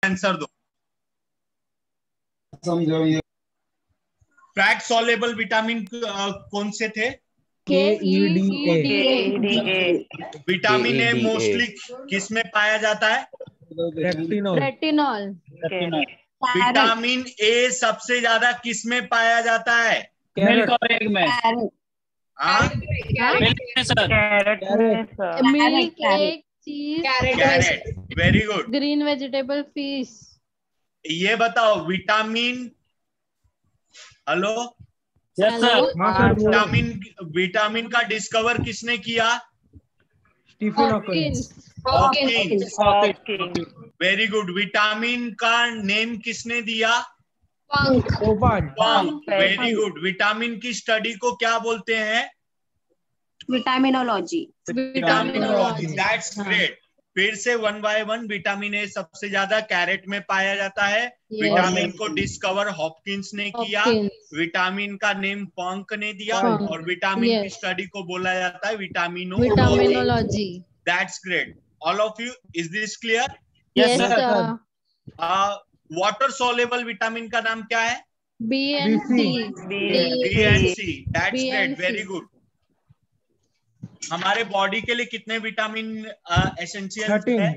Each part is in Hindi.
आंसर दो। फैट सॉल्युबल विटामिन कौन से थे? KEDA। विटामिन ए मोस्टली किस में पाया जाता है? रेटिनॉल। विटामिन ए सबसे ज्यादा किस में पाया जाता है? मिल्क और एग में। Milk, egg, cheese, carrot. Very good. Green vegetable, fish. ये बताओ vitamin, hello, yes sir. Vitamin का डिस्कवर किसने किया? Hawkins. Hawkins. Very good. Vitamin का नेम किसने दिया? पंख। Very good. विटामिन की स्टडी को क्या बोलते हैं? विटामिनोलॉजी। That's great. फिर से 1 बाय 1। विटामिन ए सबसे ज्यादा कैरेट में पाया जाता है। विटामिन को डिस्कवर हॉपकिंस ने किया। विटामिन का नेम पंक ने दिया। और विटामिन की स्टडी को बोला जाता है vitaminology. That's great. All of you, is this clear? Yes sir. Water soluble vitamin का नाम क्या है? B and C. That's great. Very good. हमारे बॉडी के लिए कितने विटामिन एसेंशियल है? 13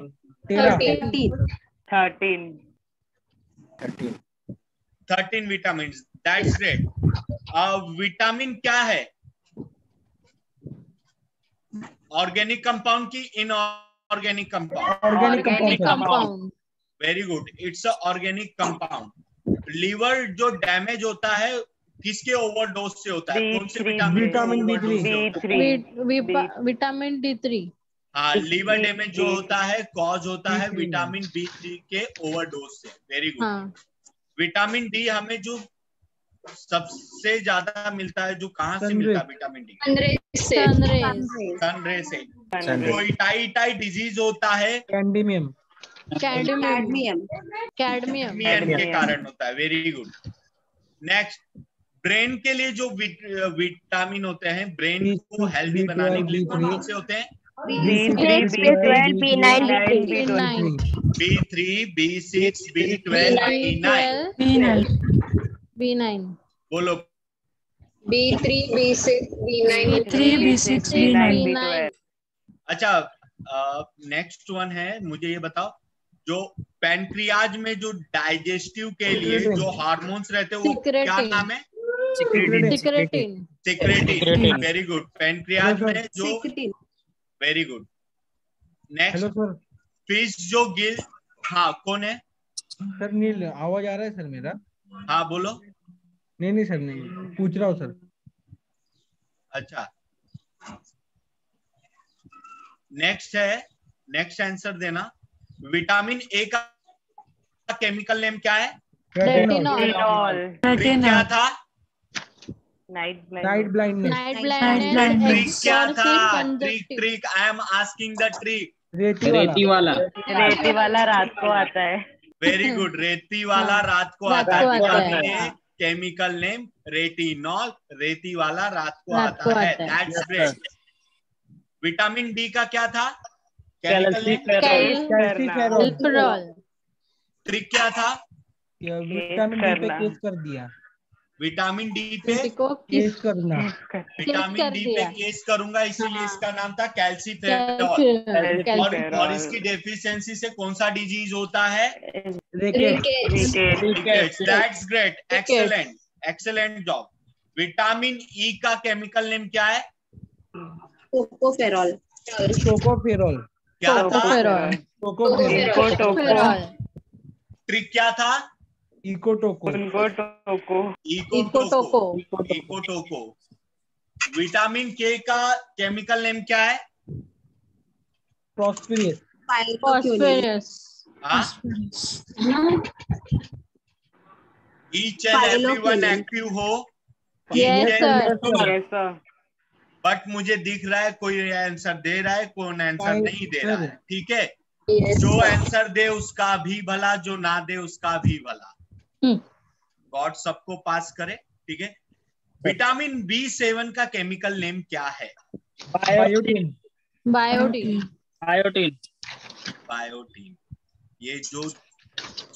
विटामिन। That's great. विटामिन क्या है? ऑर्गेनिक कंपाउंड की inorganic compound? Very good. It's a organic compound. Liver जो डैमेज होता है किसके ओवरडोज से होता है? कौन से विटामिन विटामिन D3। हाँ, लीवर डैमेज जो होता है कॉज होता है विटामिन B3 के ओवरडोज से। Very good. विटामिन डी हमें जो सबसे ज्यादा मिलता है, जो कहाँ से मिलता है विटामिन डी? सनरे से। जो इटाई डिजीज होता है कैडमियम के कारण होता है। Very good. नेक्स्ट, ब्रेन के लिए जो विटामिन होते हैं, ब्रेन को हेल्दी बनाने के लिए कौन से होते हैं? B12, B9, B3, B6, B12, B9। बोलो। B3, B6, B9। अच्छा, नेक्स्ट वन है, मुझे ये बताओ, जो पैनक्रियाज में जो डाइजेस्टिव के लिए जो हार्मोन्स रहते हैं वो क्या नाम है? सिक्रेटिन। Very good. पैनक्रियाज में जो, वेरी गुड। नेक्स्ट, फिश जो गिल, हाँ कौन है सर? नील, आवाज आ रहा है सर मेरा? हाँ बोलो। नहीं सर, नहीं पूछ रहा हूँ सर। अच्छा, नेक्स्ट है, नेक्स्ट आंसर देना। विटामिन ए का केमिकल नेम क्या है? रेटिनॉल। क्या था? Night blindness. ट्रिक क्या था? Trick I am asking the trick. रेती वाला रात को आता है। Very good. रेती वाला रात को आता है। Chemical name retinol. रेती वाला रात को आता है। That's great. विटामिन डी का क्या था केमिकल नेम? ट्रिक क्या था? विटामिन डी पे केस कर दिया। विटामिन डी पे केस करना। विटामिन डी पे केस करूंगा, इसीलिए इसका नाम था कैल्सीफेरॉल। और इसकी डेफिशिएंसी से कौन सा डिजीज होता है? Rickets. That's great. Excellent, excellent job. Vitamin E का केमिकल नेम क्या है? टोकोफेरॉल। क्या था? ट्रिक क्या था? इकोटोको। विटामिन के का केमिकल नेम क्या है? Prosperous. Each and everyone active हो। बट मुझे दिख रहा है कोई आंसर दे रहा है, कौन आंसर नहीं दे रहा है। ठीक है, जो आंसर दे उसका भी भला, जो ना दे उसका भी भला। गॉड सबको पास करे। ठीक है। विटामिन B7 का केमिकल नेम क्या है? बायोटीन। ये जो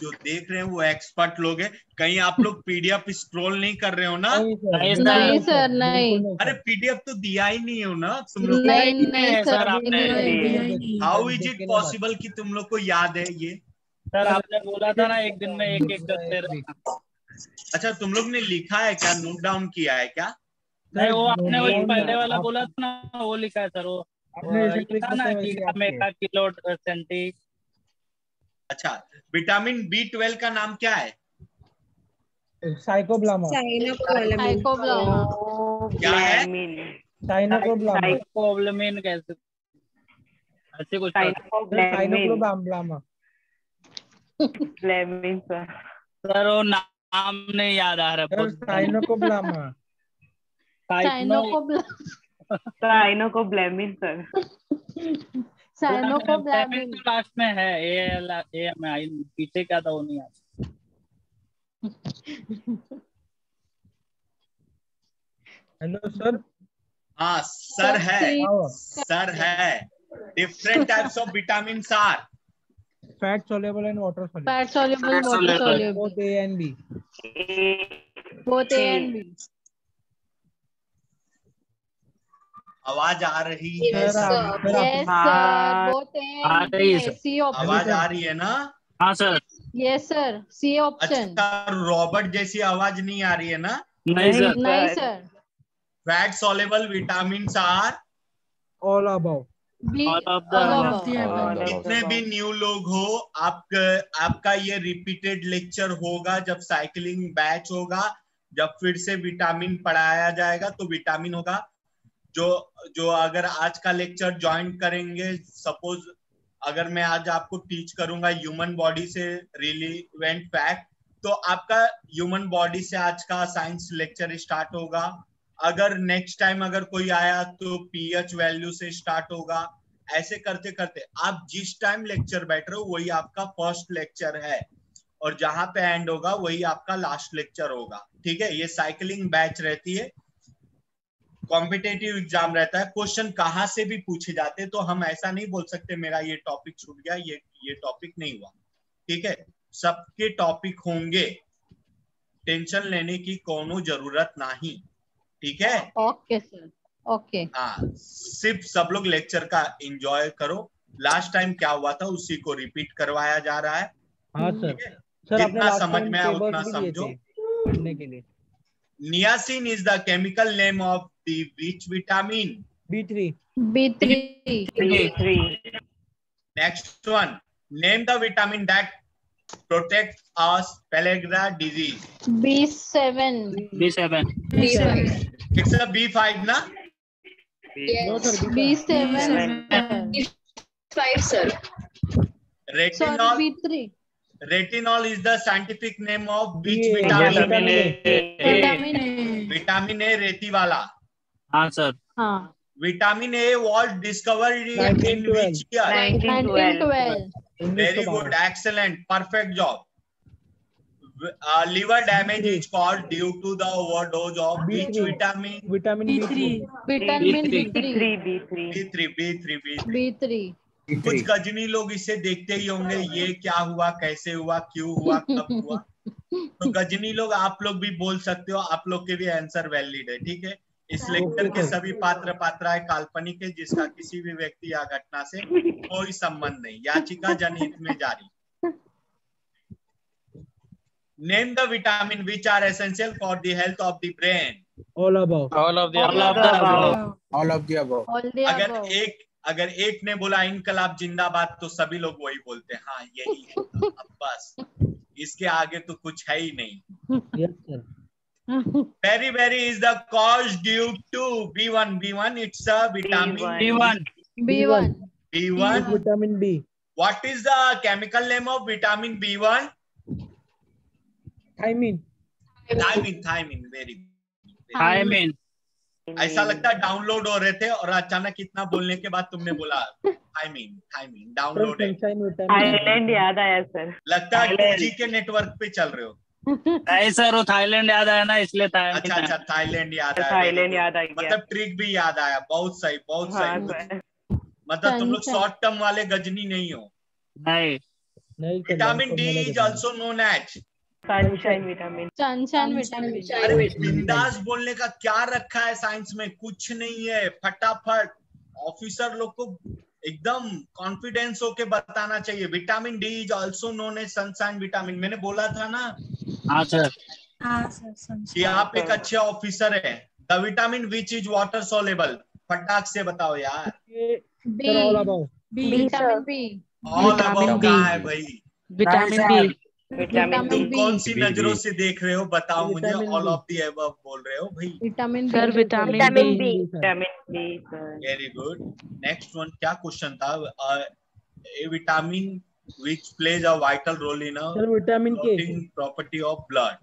जो देख रहे हैं वो एक्सपर्ट लोग हैं। कहीं आप लोग पीडीएफ स्क्रॉल नहीं कर रहे हो ना? नहीं सर नहीं। अरे पीडीएफ तो दिया ही नहीं हो ना तुम लोग? नहीं नहीं सर आपने हाउ इज इट पॉसिबल कि तुम लोग को याद है ये? सर आपने बोला था ना एक दिन में एक एक करते रहना। अच्छा तुम लोग ने लिखा है क्या? नोट डाउन किया है क्या? नहीं वो आपने वो पहले वाला बोला था ना, वो लिखा है सर। वो लिखा ना कि किलो सेंटी। अच्छा विटामिन B12 का नाम क्या है? साइकोब्लामा। साइकोब्लामा। क्या है? साइकोब्लामिन कैसे ऐसे कुछ साइनोब्लामा। सर वो नाम नहीं याद आ रहा। साइनोब्लामा। साइनोकोब्लामिन सर। साइनोकोब्लामिन लास्ट में है ए में आई, पीछे क्या था वो नहीं आता। Hello sir. हाँ सर है, सर है। Different types of vitamin are. Fat soluble and water soluble. Fat soluble, water soluble. Both A and B. Both A and B. आवाज आ रही है? Yes sir. Both A and B. C option. आवाज आ रही है ना? हाँ sir. Yes sir. C option. अच्छा रॉबर्ट जैसी आवाज नहीं आ रही है ना? नहीं सर। नहीं सर। Fat soluble vitamin are All above. जितने भी न्यू लोग हो, आपका ये रिपीटेड लेक्चर होगा जब साइकिलिंग बैच होगा, जब फिर से विटामिन पढ़ाया जाएगा तो विटामिन होगा। जो अगर आज का लेक्चर ज्वाइन करेंगे, सपोज अगर मैं आज आपको टीच करूंगा ह्यूमन बॉडी से रिलेवेंट फैक्ट, तो आपका ह्यूमन बॉडी से आज का साइंस लेक्चर स्टार्ट होगा। अगर नेक्स्ट टाइम अगर कोई आया तो पीएच वैल्यू से स्टार्ट होगा। ऐसे करते करते आप जिस टाइम लेक्चर बैठ रहे हो वही आपका फर्स्ट लेक्चर है, और जहां पे एंड होगा वही आपका लास्ट लेक्चर होगा। ठीक है, ये साइकिलिंग बैच रहती है। कॉम्पिटेटिव एग्जाम रहता है, क्वेश्चन कहाँ से भी पूछे जाते हैं, तो हम ऐसा नहीं बोल सकते मेरा ये टॉपिक छूट गया, ये टॉपिक नहीं हुआ। ठीक है, सबके टॉपिक होंगे, टेंशन लेने की कोनो जरूरत नहीं। ठीक है, ओके सर, ओके। हाँ, सिर्फ सब लोग लेक्चर का एंजॉय करो। लास्ट टाइम क्या हुआ था उसी को रिपीट करवाया जा रहा है। हाँ सर। जितना समझ में आया उतना समझो। पढ़ने के लिए niacin is the chemical name of the which vitamin? B3. B3. Next one, name the vitamin that protect us pellagra disease? B7. It's a B5 na? Yes. B7. B5 sir. Retinol. Sorry, B3. Retinol is the scientific name of which vitamin Vitamin A. Vitamin A रेती वाला। हाँ सर। हाँ। Vitamin A was discovered in which year? 1912. Very good, excellent, perfect job. Liver damage is caused due to the overdose of which vitamin? Vitamin B3. Vitamin B3. B3. कुछ गजनी लोग इसे देखते ही होंगे, ये क्या हुआ, कैसे हुआ, क्यों हुआ, कब हुआ। तो गजनी लोग आप लोग भी बोल सकते हो, आप लोग के भी आंसर वैलिड है। ठीक है, इस लेक्चर के सभी पात्र पात्राएं काल्पनिक है, जिसका किसी भी व्यक्ति या घटना से कोई संबंध नहीं। याचिका जनहित में जारी। Name the vitamin which are essential for the health of the brain? All above. अगर एक ने बोला इनकलाब जिंदाबाद तो सभी लोग वही बोलते हैं, हाँ यही है। अब बस इसके आगे तो कुछ है ही नहीं। Yes sir. Beriberi is the cause due to B1. It's a vitamin B1. Vitamin B. What is the chemical name of vitamin B1? Thymine. Very good. ऐसा लगता है डाउनलोड हो रहे थे और अचानक इतना बोलने के बाद तुमने बोला थायमीन डाउनलोड है। थाईलैंड याद आया सर। लगता है 2G के नेटवर्क पे चल रहे हो। नहीं सर, वो थाईलैंड याद आया ना, इसलिए अच्छा थाईलैंड याद आया। थाईलैंड याद आ गया। मतलब ट्रिक भी याद आया। बहुत सही। मतलब तुम लोग शॉर्ट टर्म वाले गजनी नहीं हो। नहीं। Vitamin D is also known as sunshine vitamin. Sunshine vitamin. अरे बिंदास बोलने का क्या रखा है साइंस में, कुछ नहीं है। फटाफट ऑफिसर लोग को एकदम कॉन्फिडेंस होके बताना चाहिए। Vitamin D is also known as sunshine vitamin. मैंने बोला था ना। हाँ सर। कि आप एक अच्छे ऑफिसर है। The vitamin which is water soluble, फटाक से बताओ यार। All about vitamin B. All about कहाँ है भाई? Vitamin B. विटामिन तुम बी। कौन सी नजरों से देख रहे हो बताओ मुझे। Vitamin all B. Of the above बोल रहे हो भाई। Vitamin sir vitamin vitamin B. B. Vitamin B sir. Very good. Next one क्या क्वेश्चन था? A vitamin which plays a vital role in a sir vitamin K clotting property of blood.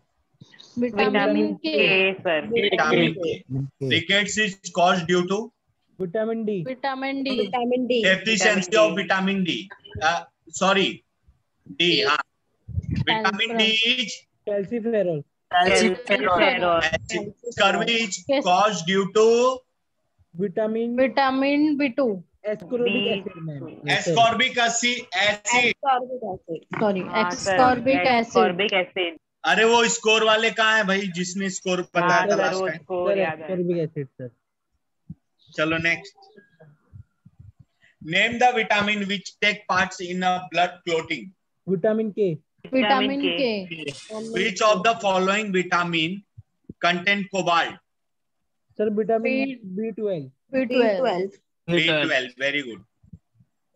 Vitamin K. Sir. Vitamin K. Rickets is caused due to vitamin D vitamin D. Vitamin D. deficiency of vitamin D. Sorry, D. हाँ. Vitamin D is calciferol scurvy is caused due to vitamin B2। Ascorbic acid ma'am. ascorbic acid. Sorry ascorbic acid. Ascorbic acid. अरे वो स्कोर वाले कहाँ है भाई, जिसने स्कोर बताया था लास्ट टाइम? स्कोर याद है। Ascorbic acid sir. चलो next. Name the vitamin which take parts in a blood clotting. Vitamin K vitamin K. Which of the following vitamin contain cobalt? Sir vitamin B12 B12। B12. Very good.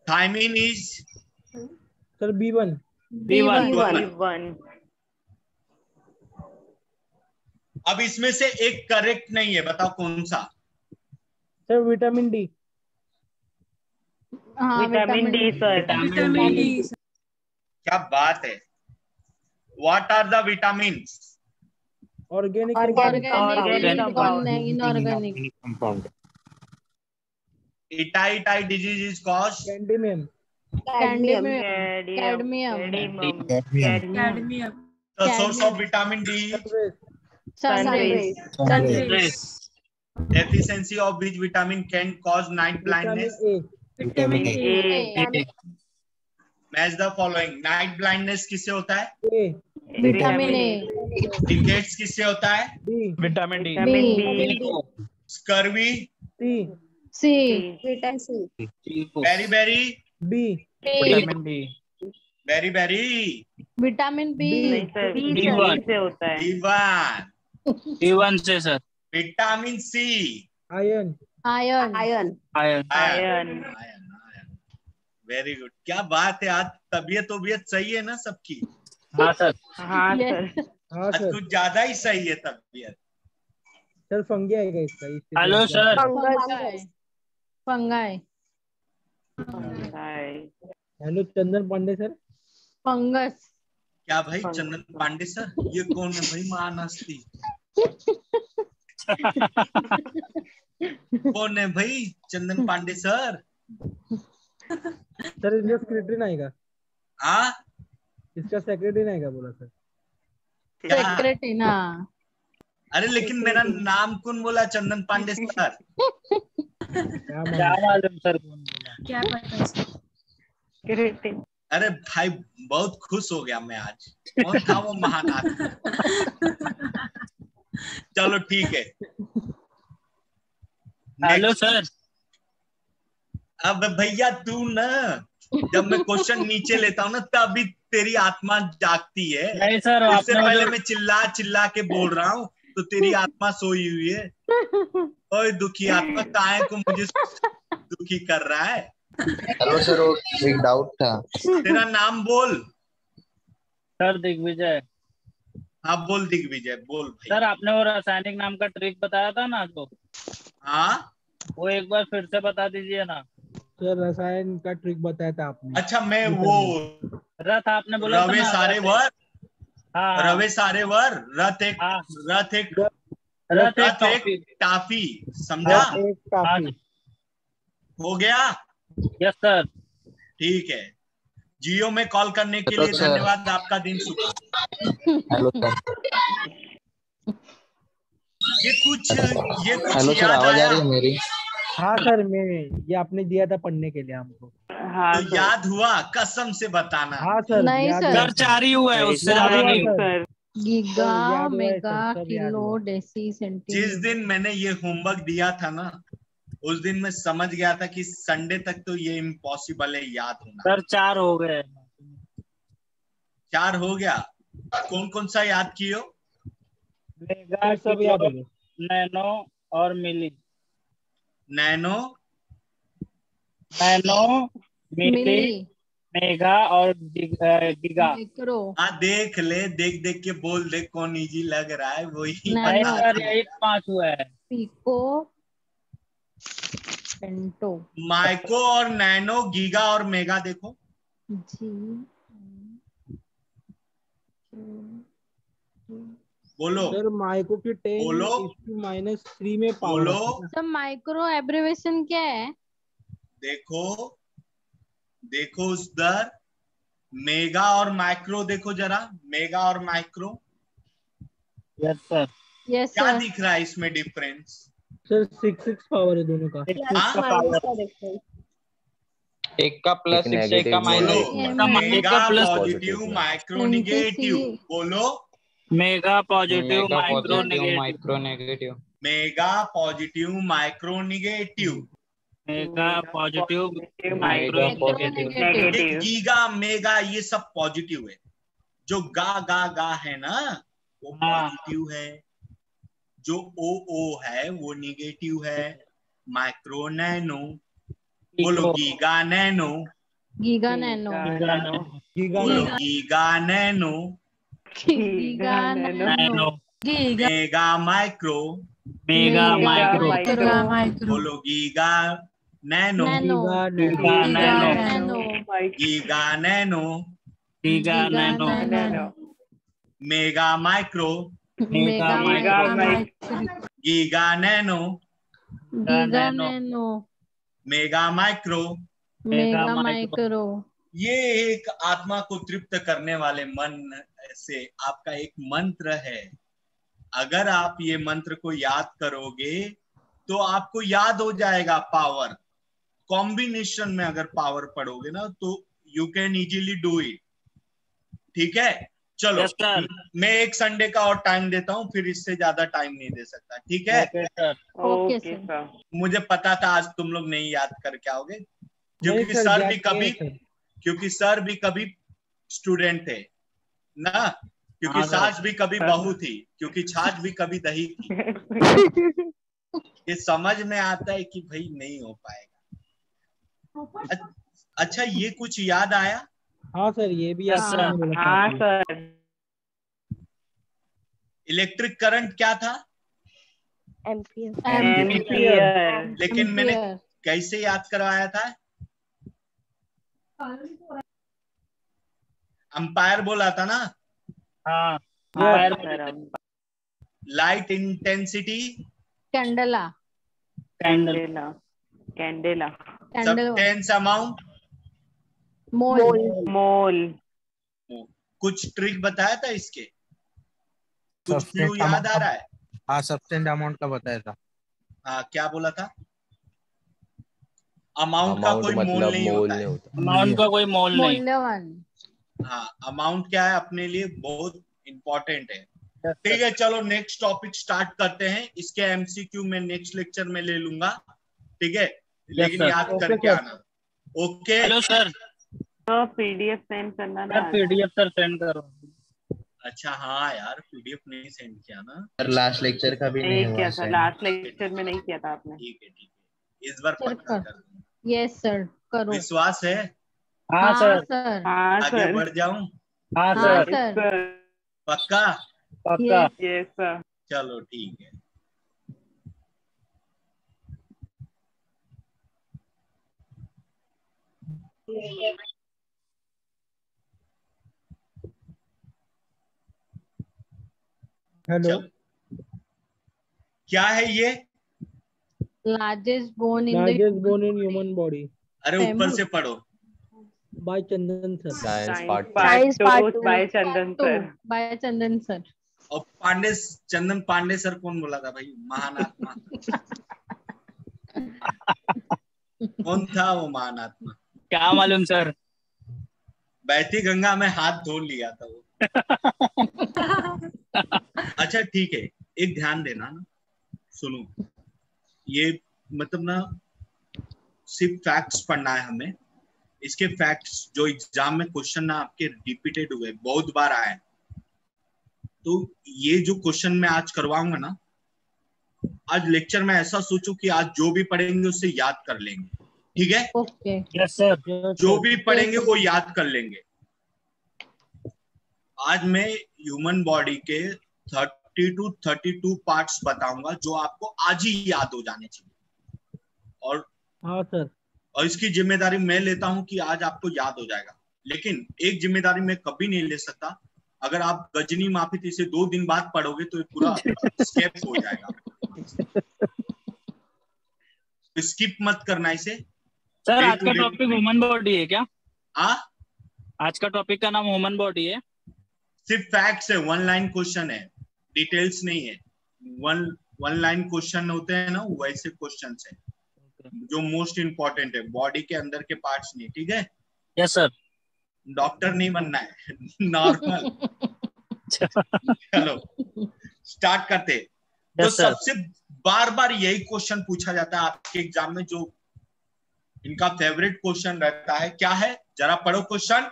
Thiamine is sir B1 B1। अब इसमें से एक करेक्ट नहीं है, बताओ कौन सा? सर विटामिन डी हाँ vitamin D sir. Vitamin D. क्या बात है। What are the vitamins? Organic inorganic. Itai disease is caused. Cadmium cadmium. The source of vitamin D. Sun rays. Deficiency of which vitamin can cause night blindness? Vitamin A। Match the following. Night blindness किससे होता है? A vitamin A. Rickets किससे होता है? D vitamin D. Scurvy. C C. Beriberi. B vitamin D. Beriberi. Vitamin B. नहीं सर, B1 से होता है। B1. B1 से सर। Vitamin C. Iron iron. Iron. Very good. क्या बात है, आज तबीयत सही है ना सबकी? हाँ सर। हाँ सर। हाँ आज सर। कुछ ज्यादा ही सही है तबीयत। सर फंगी आएगा इसका। Hello sir. फंगाई। हेलो चंदन पांडे सर। फंगस। क्या भाई चंदन पांडे सर? ये कौन है भाई? महानास्ती कौन है भाई चंदन पांडे सर? सर इसका सेक्रेटरी नहीं आएगा। हाँ इसका सेक्रेटरी नहीं आएगा बोला सर। सेक्रेटरी ना। अरे लेकिन मेरा नाम कौन बोला? चंदन पांडे सर। क्या मालूम सर कौन बोला? क्या पता सर। अरे भाई बहुत खुश हो गया मैं आज। कौन था वो महानास्ती? चलो ठीक है। Hello sir. अब भैया तू ना, जब मैं क्वेश्चन नीचे लेता हूँ ना तभी तेरी आत्मा जागती है। नहीं सर, इससे पहले मैं चिल्ला के बोल रहा हूँ तो तेरी आत्मा सोई हुई है। ओए दुखी आत्मा, काहे को मुझे दुखी कर रहा है? हेलो सर, वो एक डाउट था। तेरा नाम बोल। सर दिग्विजय। हाँ बोल दिग्विजय, बोल भाई। सर आपने वो रासायनिक नाम का ट्रिक बताया था ना जो, हाँ वो एक बार फिर से बता दीजिए ना। सर रसायन का ट्रिक बताया था आपने। अच्छा मैं वो रथ आपने बोला था रवे ना, सारे वर। हाँ रवे सारे वर। रथ एक हाँ। रथ एक रथ एक रथ एक टॉफी। टाफी। समझा? एक काफी। हो गया? Yes sir. ठीक है। जियो में कॉल करने के हेलो लिए सर। धन्यवाद। आपका दिन शुभ हो। Hello sir. ये कुछ हेलो सर, याद आवाज आ आया? रही है मेरी? हाँ सर, मैं ये आपने दिया था पढ़ने के लिए हमको। हाँ तो सर। याद हुआ? कसम से बताना। हाँ सर, नहीं याद सर। हुआ सर 4 ही हुआ है, उससे याद ज्यादा हुआ नहीं हुआ। सर। गीगा, याद हुआ है सर, मेगा, सब याद किलो, हुआ। डेसी, जिस सेंटीमीटर। दिन मैंने ये होमवर्क दिया था ना, उस दिन मैं समझ गया था कि संडे तक तो ये इम्पॉसिबल है याद होना। सर 4 हो गए। 4 हो गया। कौन कौन सा याद किए हो? मेगा, सब याद किलो, हो गए। नैनो और मिली। नैनो, मिली, मेगा और गीगा। माइक्रो। हाँ देख ले, देख देख के बोल दे कौन इजी लग रहा है वही नैनो। नहीं बता सर, दे। यही 5 हुआ है। पिको, पेंटो, माइक्रो और नैनो, गीगा और मेगा देखो। जी, बोलो सर माइक्रो की बोलो 10⁻³ में पावर बोलो। होता है। सर माइक्रो एब्रिवेशन क्या है? देखो देखो उधर, मेगा और माइक्रो देखो जरा, मेगा और माइक्रो यस सर। यस क्या सर। दिख रहा है इसमें डिफरेंस? सर 6 पावर है दोनों का। 6 हाँ? का पावर। एक का प्लस 6 एक का बोलो -6। Mega plus positive micro negative. बोलो mega positive, mega micro positive negative. Micro negative. Mega positive micro negative. Mega positive, micro mega negative. ये नेगेटिव। गीगा मेगा ये सब पॉजिटिव है। जो गा गा गा है ना वो हाँ। पॉजिटिव है, जो ओ ओ है वो निगेटिव है। माइक्रो नैनो, बोलो giga nano, giga nano. Giga बोलो nano. Giga nano. Giga nano. Mega micro, mega micro. बोलो giga nano. Nano. Giga nano. Nano. Giga nano. Giga nano. Mega micro, mega micro. Giga nano. Giga nano. Mega micro. Mega micro. ये एक आत्मा को तृप्त करने वाले मन से आपका एक मंत्र है। अगर आप ये मंत्र को याद करोगे तो आपको याद हो जाएगा पावर। कॉम्बिनेशन में अगर पावर पढ़ोगे ना तो you can easily do it. ठीक है चलो। Yes, sir. मैं एक संडे का और टाइम देता हूं, फिर इससे ज्यादा टाइम नहीं दे सकता। ठीक है? Okay sir. Okay okay sir. Sir. मुझे पता था आज तुम लोग नहीं याद करके आओगे, क्योंकि नहीं सर, सर याद भी किए कभी हैं सर। क्योंकि सर भी कभी स्टूडेंट थे ना, क्योंकि हाँ, सर। सास भी कभी बहू थी, क्योंकि छाछ भी कभी दही थी। ये समझ में आता है कि भाई नहीं हो पाएगा। अच्छा ये कुछ याद आया? हाँ सर, ये भी याद Yes, किया sir. मैंने बोला था हाँ आपने। सर। इलेक्ट्रिक करंट क्या था? एम्पियर। लेकिन मैंने कैसे याद करवाया था? अंपायर बोला था ना। हाँ। हाँ Yes. Sir. Light intensity, candela. Candela. Candela. Substance amount, mole. Mole. कुछ ट्रिक बताया था इसके? कुछ क्लू याद आ रहा है? हाँ, सब्सटेंस अमाउंट का बताया था। हाँ क्या बोला था? अमाउंट का कोई मोल नहीं होता है। अमाउंट का कोई मोल नहीं। मूल्यवान। हाँ अमाउंट क्या है अपने लिए बहुत इंपॉर्टेंट है। ठीक है चलो नेक्स्ट टॉपिक स्टार्ट करते हैं। इसके एमसीक्यू में नेक्स्ट लेक्चर में ले लूंगा। ठीक है लेकिन sir. याद करके आना। Okay hello sir. तो पीडीएफ सेंड करना ना। सर पीडीएफ सर सेंड करो। अच्छा हाँ यार पीडीएफ नहीं सेंड किया ना। सर लास्ट लेक्चर का भी नहीं नहीं हुआ किया था, send। लास्ट लेक्चर में नहीं किया था आपने। ठीक है इस बार सर पक्का कर दूंगा। यस सर करो। विश्वास है? हाँ सर। सर। हाँ आगे सर। बढ़ जाऊं? हाँ हाँ सर। सर। पक्का? पक्का। Yes sir. चलो ठीक है। हेलो। क्या है ये? लार्जेस्ट बोन इन लार्जेस्ट बोन इन ह्यूमन बॉडी अरे ऊपर से पढ़ो। बाय चंदन सर। साइंस पार्ट 2 बाय चंदन सर। बाय चंदन सर। और चंदन पांडे सर कौन बोला था भाई? महान आत्मा। कौन था वो महान आत्मा? क्या मालूम सर। बहती गंगा में हाथ धो लिया था वो। अच्छा ठीक है, एक ध्यान देना ना, सुनो, ये मतलब ना सिर्फ फैक्ट्स पढ़ना है हमें। इसके फैक्ट्स जो एग्जाम में क्वेश्चन ना आपके रिपीटेड हुए, बहुत बार आए, तो ये जो क्वेश्चन मैं आज करवाऊंगा ना, आज लेक्चर में ऐसा सोचो कि आज जो भी पढ़ेंगे उससे याद कर लेंगे, ठीक है? Okay yes sir. जो भी पढ़ेंगे वो याद कर लेंगे। आज मैं ह्यूमन बॉडी के 30 to 32 पार्ट्स बताऊंगा जो आपको आज ही याद हो जाने चाहिए, और हाँ सर। और इसकी जिम्मेदारी मैं लेता हूं कि आज आपको याद हो जाएगा। लेकिन एक जिम्मेदारी मैं कभी नहीं ले सकता, अगर आप गजनी माफी से 2 दिन बाद पढ़ोगे तो ये पूरा स्केप हो जाएगा। स्किप मत करना इसे। सर आज का टॉपिक ह्यूमन बॉडी है क्या? आज का टॉपिक का नाम ह्यूमन बॉडी है? सिर्फ फैक्ट्स है, 1 लाइन क्वेश्चन है, डिटेल्स नहीं है। 1 लाइन क्वेश्चन होते हैं ना, वैसे क्वेश्चन है जो मोस्ट इंपॉर्टेंट है, बॉडी के अंदर के पार्ट्स नहीं, ठीक है? Yes sir. डॉक्टर नहीं बनना है, नॉर्मल। चलो स्टार्ट करते। तो सबसे बार बार यही क्वेश्चन पूछा जाता है आपके एग्जाम में, जो इनका फेवरेट क्वेश्चन रहता है, क्या है? जरा पढ़ो question.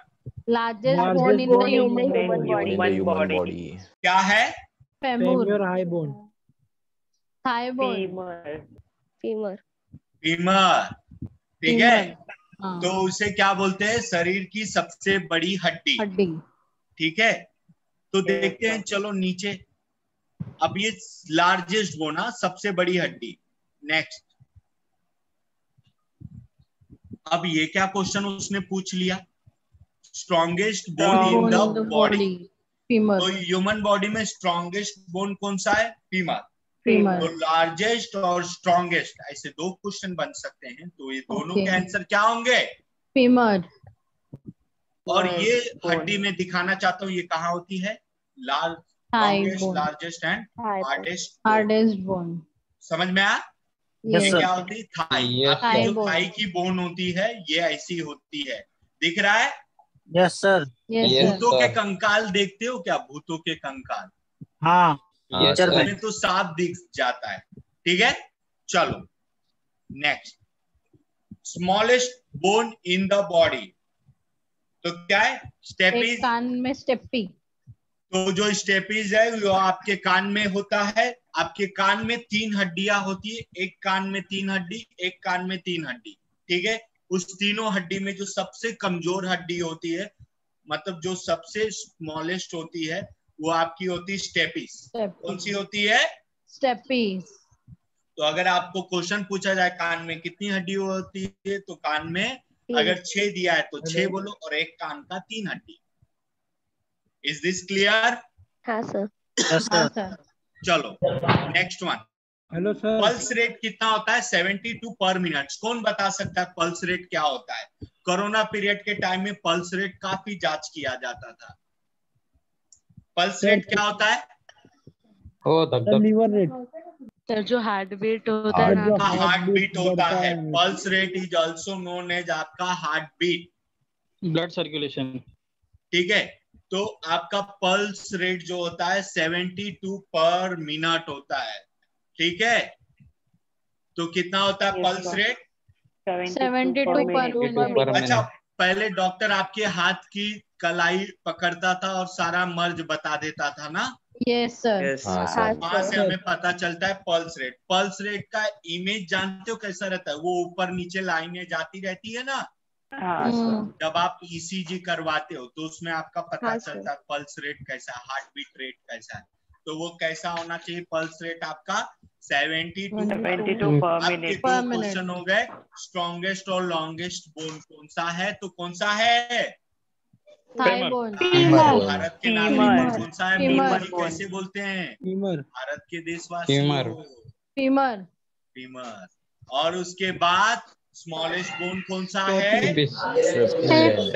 Largest bone in the human body क्या है? Femur, high bone, thigh bone, femur. Femur, ठीक है? हाँ। तो उसे क्या बोलते हैं? शरीर की सबसे बड़ी हड्डी, ठीक है? तो देखते हैं, चलो नीचे। अब ये लार्जेस्ट बोन, सबसे बड़ी हड्डी। नेक्स्ट, अब ये क्या क्वेश्चन उसने पूछ लिया? Strongest bone in the body. Femur. तो ह्यूमन बॉडी में स्ट्रॉन्गेस्ट बोन कौन सा है? फीमर। तो लार्जेस्ट और स्ट्रॉन्गेस्ट, ऐसे 2 क्वेश्चन बन सकते हैं, तो ये दोनों के आंसर क्या होंगे? फीमर। और ये हड्डी में दिखाना चाहता हूँ, ये कहाँ होती है? Largest and hardest bone. समझ में आया? ये क्या होती है? थाई। आपकी जो थाई की बोन होती है, ये ऐसी होती है, दिख रहा है? Yes sir. भूतों के कंकाल देखते हो क्या? भूतों के कंकाल, हाँ, में तो साफ दिख जाता है, ठीक है? चलो next, smallest bone in the body, तो क्या है? स्टेपीज। कान में स्टेपी। तो जो स्टेपीज है वो आपके कान में होता है। आपके कान में 3 हड्डियां होती है, एक कान में 3 हड्डी, एक कान में 3 हड्डी, ठीक है? उस तीनों हड्डी में जो सबसे कमजोर हड्डी होती है, मतलब जो सबसे स्मॉलेस्ट होती है, वो आपकी होती है स्टेपीज। कौन सी होती है? स्टेपीज। तो अगर आपको क्वेश्चन पूछा जाए कान में कितनी हड्डी होती है, तो कान में अगर 6 दिया है तो 6 बोलो, और एक कान का 3 हड्डी। Is this clear? हाँ सर। चलो next one. Hello sir. Pulse rate कितना होता है? 72 पर मिनट। कौन बता सकता है पल्स रेट क्या होता है? कोरोना पीरियड के टाइम में पल्स रेट काफी जांच किया जाता था। पल्स रेट क्या होता है? लीवर रेट सर, जो हार्ट बीट होता है ना, हार्ट बीट होता है। Pulse rate is also known as आपका हार्ट बीट, ब्लड सर्कुलेशन, ठीक है? तो आपका पल्स रेट जो होता है 72 पर मिनट होता है, ठीक है? तो कितना होता है पल्स रेट? 72 per minute. अच्छा, पहले डॉक्टर आपके हाथ की कलाई पकड़ता था और सारा मर्ज बता देता था ना? Yes sir. वहां से हमें पता चलता है पल्स रेट। पल्स रेट का इमेज जानते हो कैसा रहता है? वो ऊपर नीचे लाइनें जाती रहती है ना, जब आप ईसीजी करवाते हो तो उसमें आपका पता चलता है पल्स रेट कैसा है, हार्ट बीट रेट कैसा है। तो वो कैसा होना चाहिए पल्स रेट आपका? 72 पर मिनट। क्वेश्चन हो गए, स्ट्रॉन्गेस्ट और लॉन्गेस्ट बोन कौन सा है? तो कौन सा है? Thigh bone. भारत के नागरिक कौन सा है? फीमर। कैसे बोलते हैं? फीमर। भारत के देशवासी फीमर। फीमर। और उसके बाद स्मॉलेस्ट बोन कौन सा है?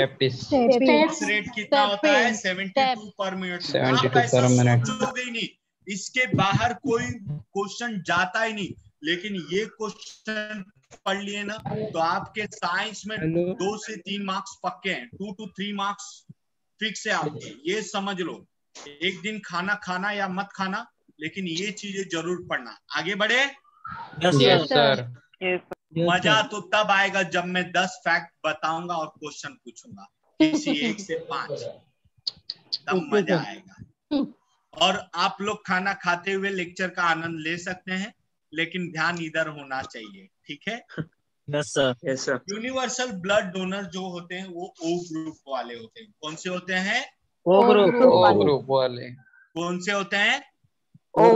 पल्स रेट कितना होता है? 72 पर मिनट। 72 आप ऐसा पर मिनट। सोचोगे ही नहीं, इसके बाहर कोई क्वेश्चन जाता ही नहीं, लेकिन ये क्वेश्चन पढ़ लिए ना, तो आपके साइंस में हेलो 2 से 3 मार्क्स पक्के हैं, 2 to 3 मार्क्स फिक्स है आपके, ये समझ लो। एक दिन खाना खाना या मत खाना, लेकिन ये चीजें जरूर पढ़ना। आगे बढ़े। Yes sir. मजा तो तब आएगा जब मैं 10 फैक्ट बताऊंगा और क्वेश्चन पूछूंगा, किसी 1 से 5, तब ओके मजा सर। आएगा। और आप लोग खाना खाते हुए लेक्चर का आनंद ले सकते हैं, लेकिन ध्यान इधर होना चाहिए, ठीक है। Yes sir, yes sir. Universal blood donor जो होते हैं वो O ग्रुप वाले होते हैं। कौन से होते हैं? ओ ग्रुप। ओ ग्रुप वाले। कौन से होते हैं? ओ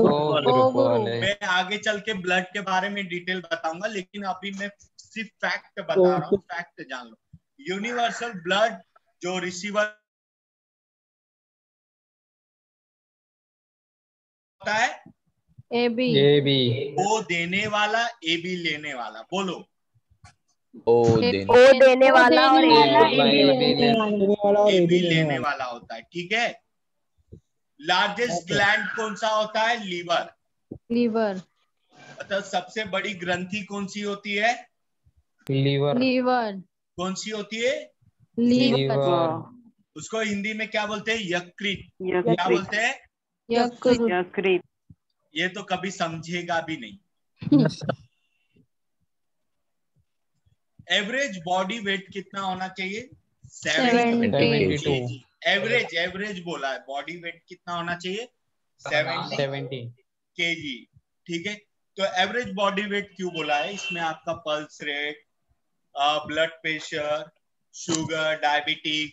ग्रुप वाले। मैं आगे चल के ब्लड के बारे में डिटेल बताऊंगा, लेकिन अभी मैं सिर्फ फैक्ट बता रहा हूँ, फैक्ट जान लो। यूनिवर्सल ब्लड जो रिसीवर होता है, ए बी, ओ देने वाला, ए बी लेने वाला। बोलो। ओ देने वाला और ए बी लेने वाला होता है, ठीक है। लार्जेस्ट ग्लैंड कौन सा होता है? लीवर। लीवर, मतलब सबसे बड़ी ग्रंथि कौन सी होती है? लीवर। लीवर, कौन सी होती है? लीवर। उसको हिंदी में क्या बोलते हैं? यकृत। क्या बोलते हैं? यकृत। ये तो कभी समझेगा भी नहीं। एवरेज बॉडी वेट कितना होना चाहिए? 70 kg। एवरेज बोला है, बॉडी वेट कितना होना चाहिए? 70 kg, ठीक है। तो एवरेज बॉडी वेट क्यों बोला है? इसमें आपका pulse rate, blood pressure, sugar, diabetes,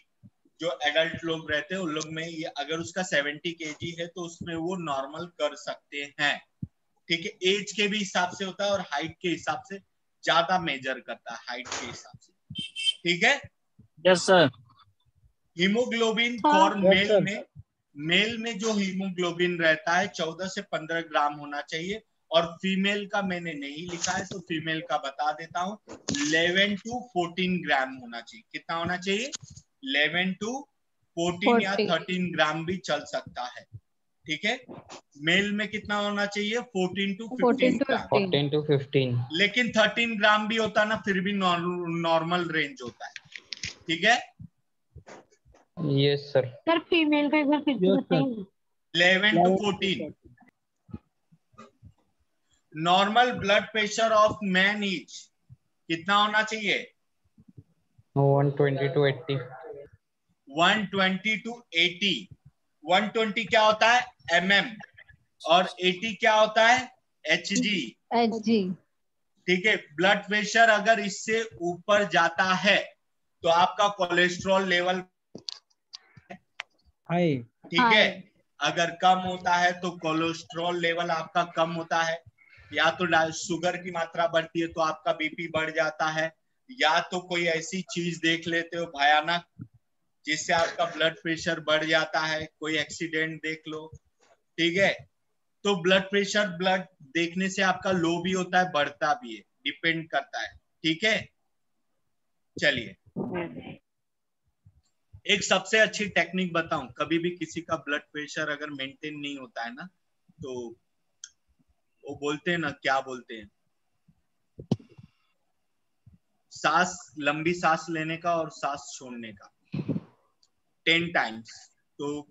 जो एडल्ट लोग रहते हैं उन लोग में ये अगर उसका 70 kg है तो उसमें वो नॉर्मल कर सकते हैं, ठीक है। एज के भी हिसाब से होता है और हाइट के हिसाब से ज्यादा मेजर करता है, हाइट के हिसाब से, ठीक है। Yes sir. Haemoglobin for mail में जो हीमोग्लोबिन रहता है 14 से 15 ग्राम होना चाहिए, और फीमेल का मैंने नहीं लिखा है तो फीमेल का बता देता हूँ, 11 to 14 ग्राम होना चाहिए। कितना होना चाहिए? 11 to 14 या 13 ग्राम भी चल सकता है, ठीक है। मेल में कितना होना चाहिए? 14 to 15 ग्राम। 14 to 15। लेकिन 13 ग्राम भी होता ना, फिर भी नॉर्मल रेंज होता है, ठीक है। Yes sir. सर फीमेल का एक बार फिर से बताइए। 11 to 14। Normal blood pressure of man is कितना होना चाहिए? 120 to 80। 120 to 80। 120 क्या होता है? mm, और 80 क्या होता है? hg। ठीक है। ब्लड प्रेशर अगर इससे ऊपर जाता है तो आपका कोलेस्ट्रॉल लेवल हाय, ठीक है। अगर कम होता है तो कोलेस्ट्रॉल लेवल आपका कम होता है, या तो शुगर की मात्रा बढ़ती है तो आपका बीपी बढ़ जाता है, या तो कोई ऐसी चीज देख लेते हो भयानक जिससे आपका ब्लड प्रेशर बढ़ जाता है, कोई एक्सीडेंट देख लो, ठीक है। तो ब्लड प्रेशर ब्लड देखने से आपका लो भी होता है, बढ़ता भी है, डिपेंड करता है, ठीक है। चलिए एक सबसे अच्छी टेक्निक बताऊं, कभी भी किसी का ब्लड प्रेशर अगर मेंटेन नहीं होता है ना, तो वो बोलते हैं ना, क्या बोलते हैं, लंबी सांस लेने का और सांस छोड़ने का 10 टाइम्स। तो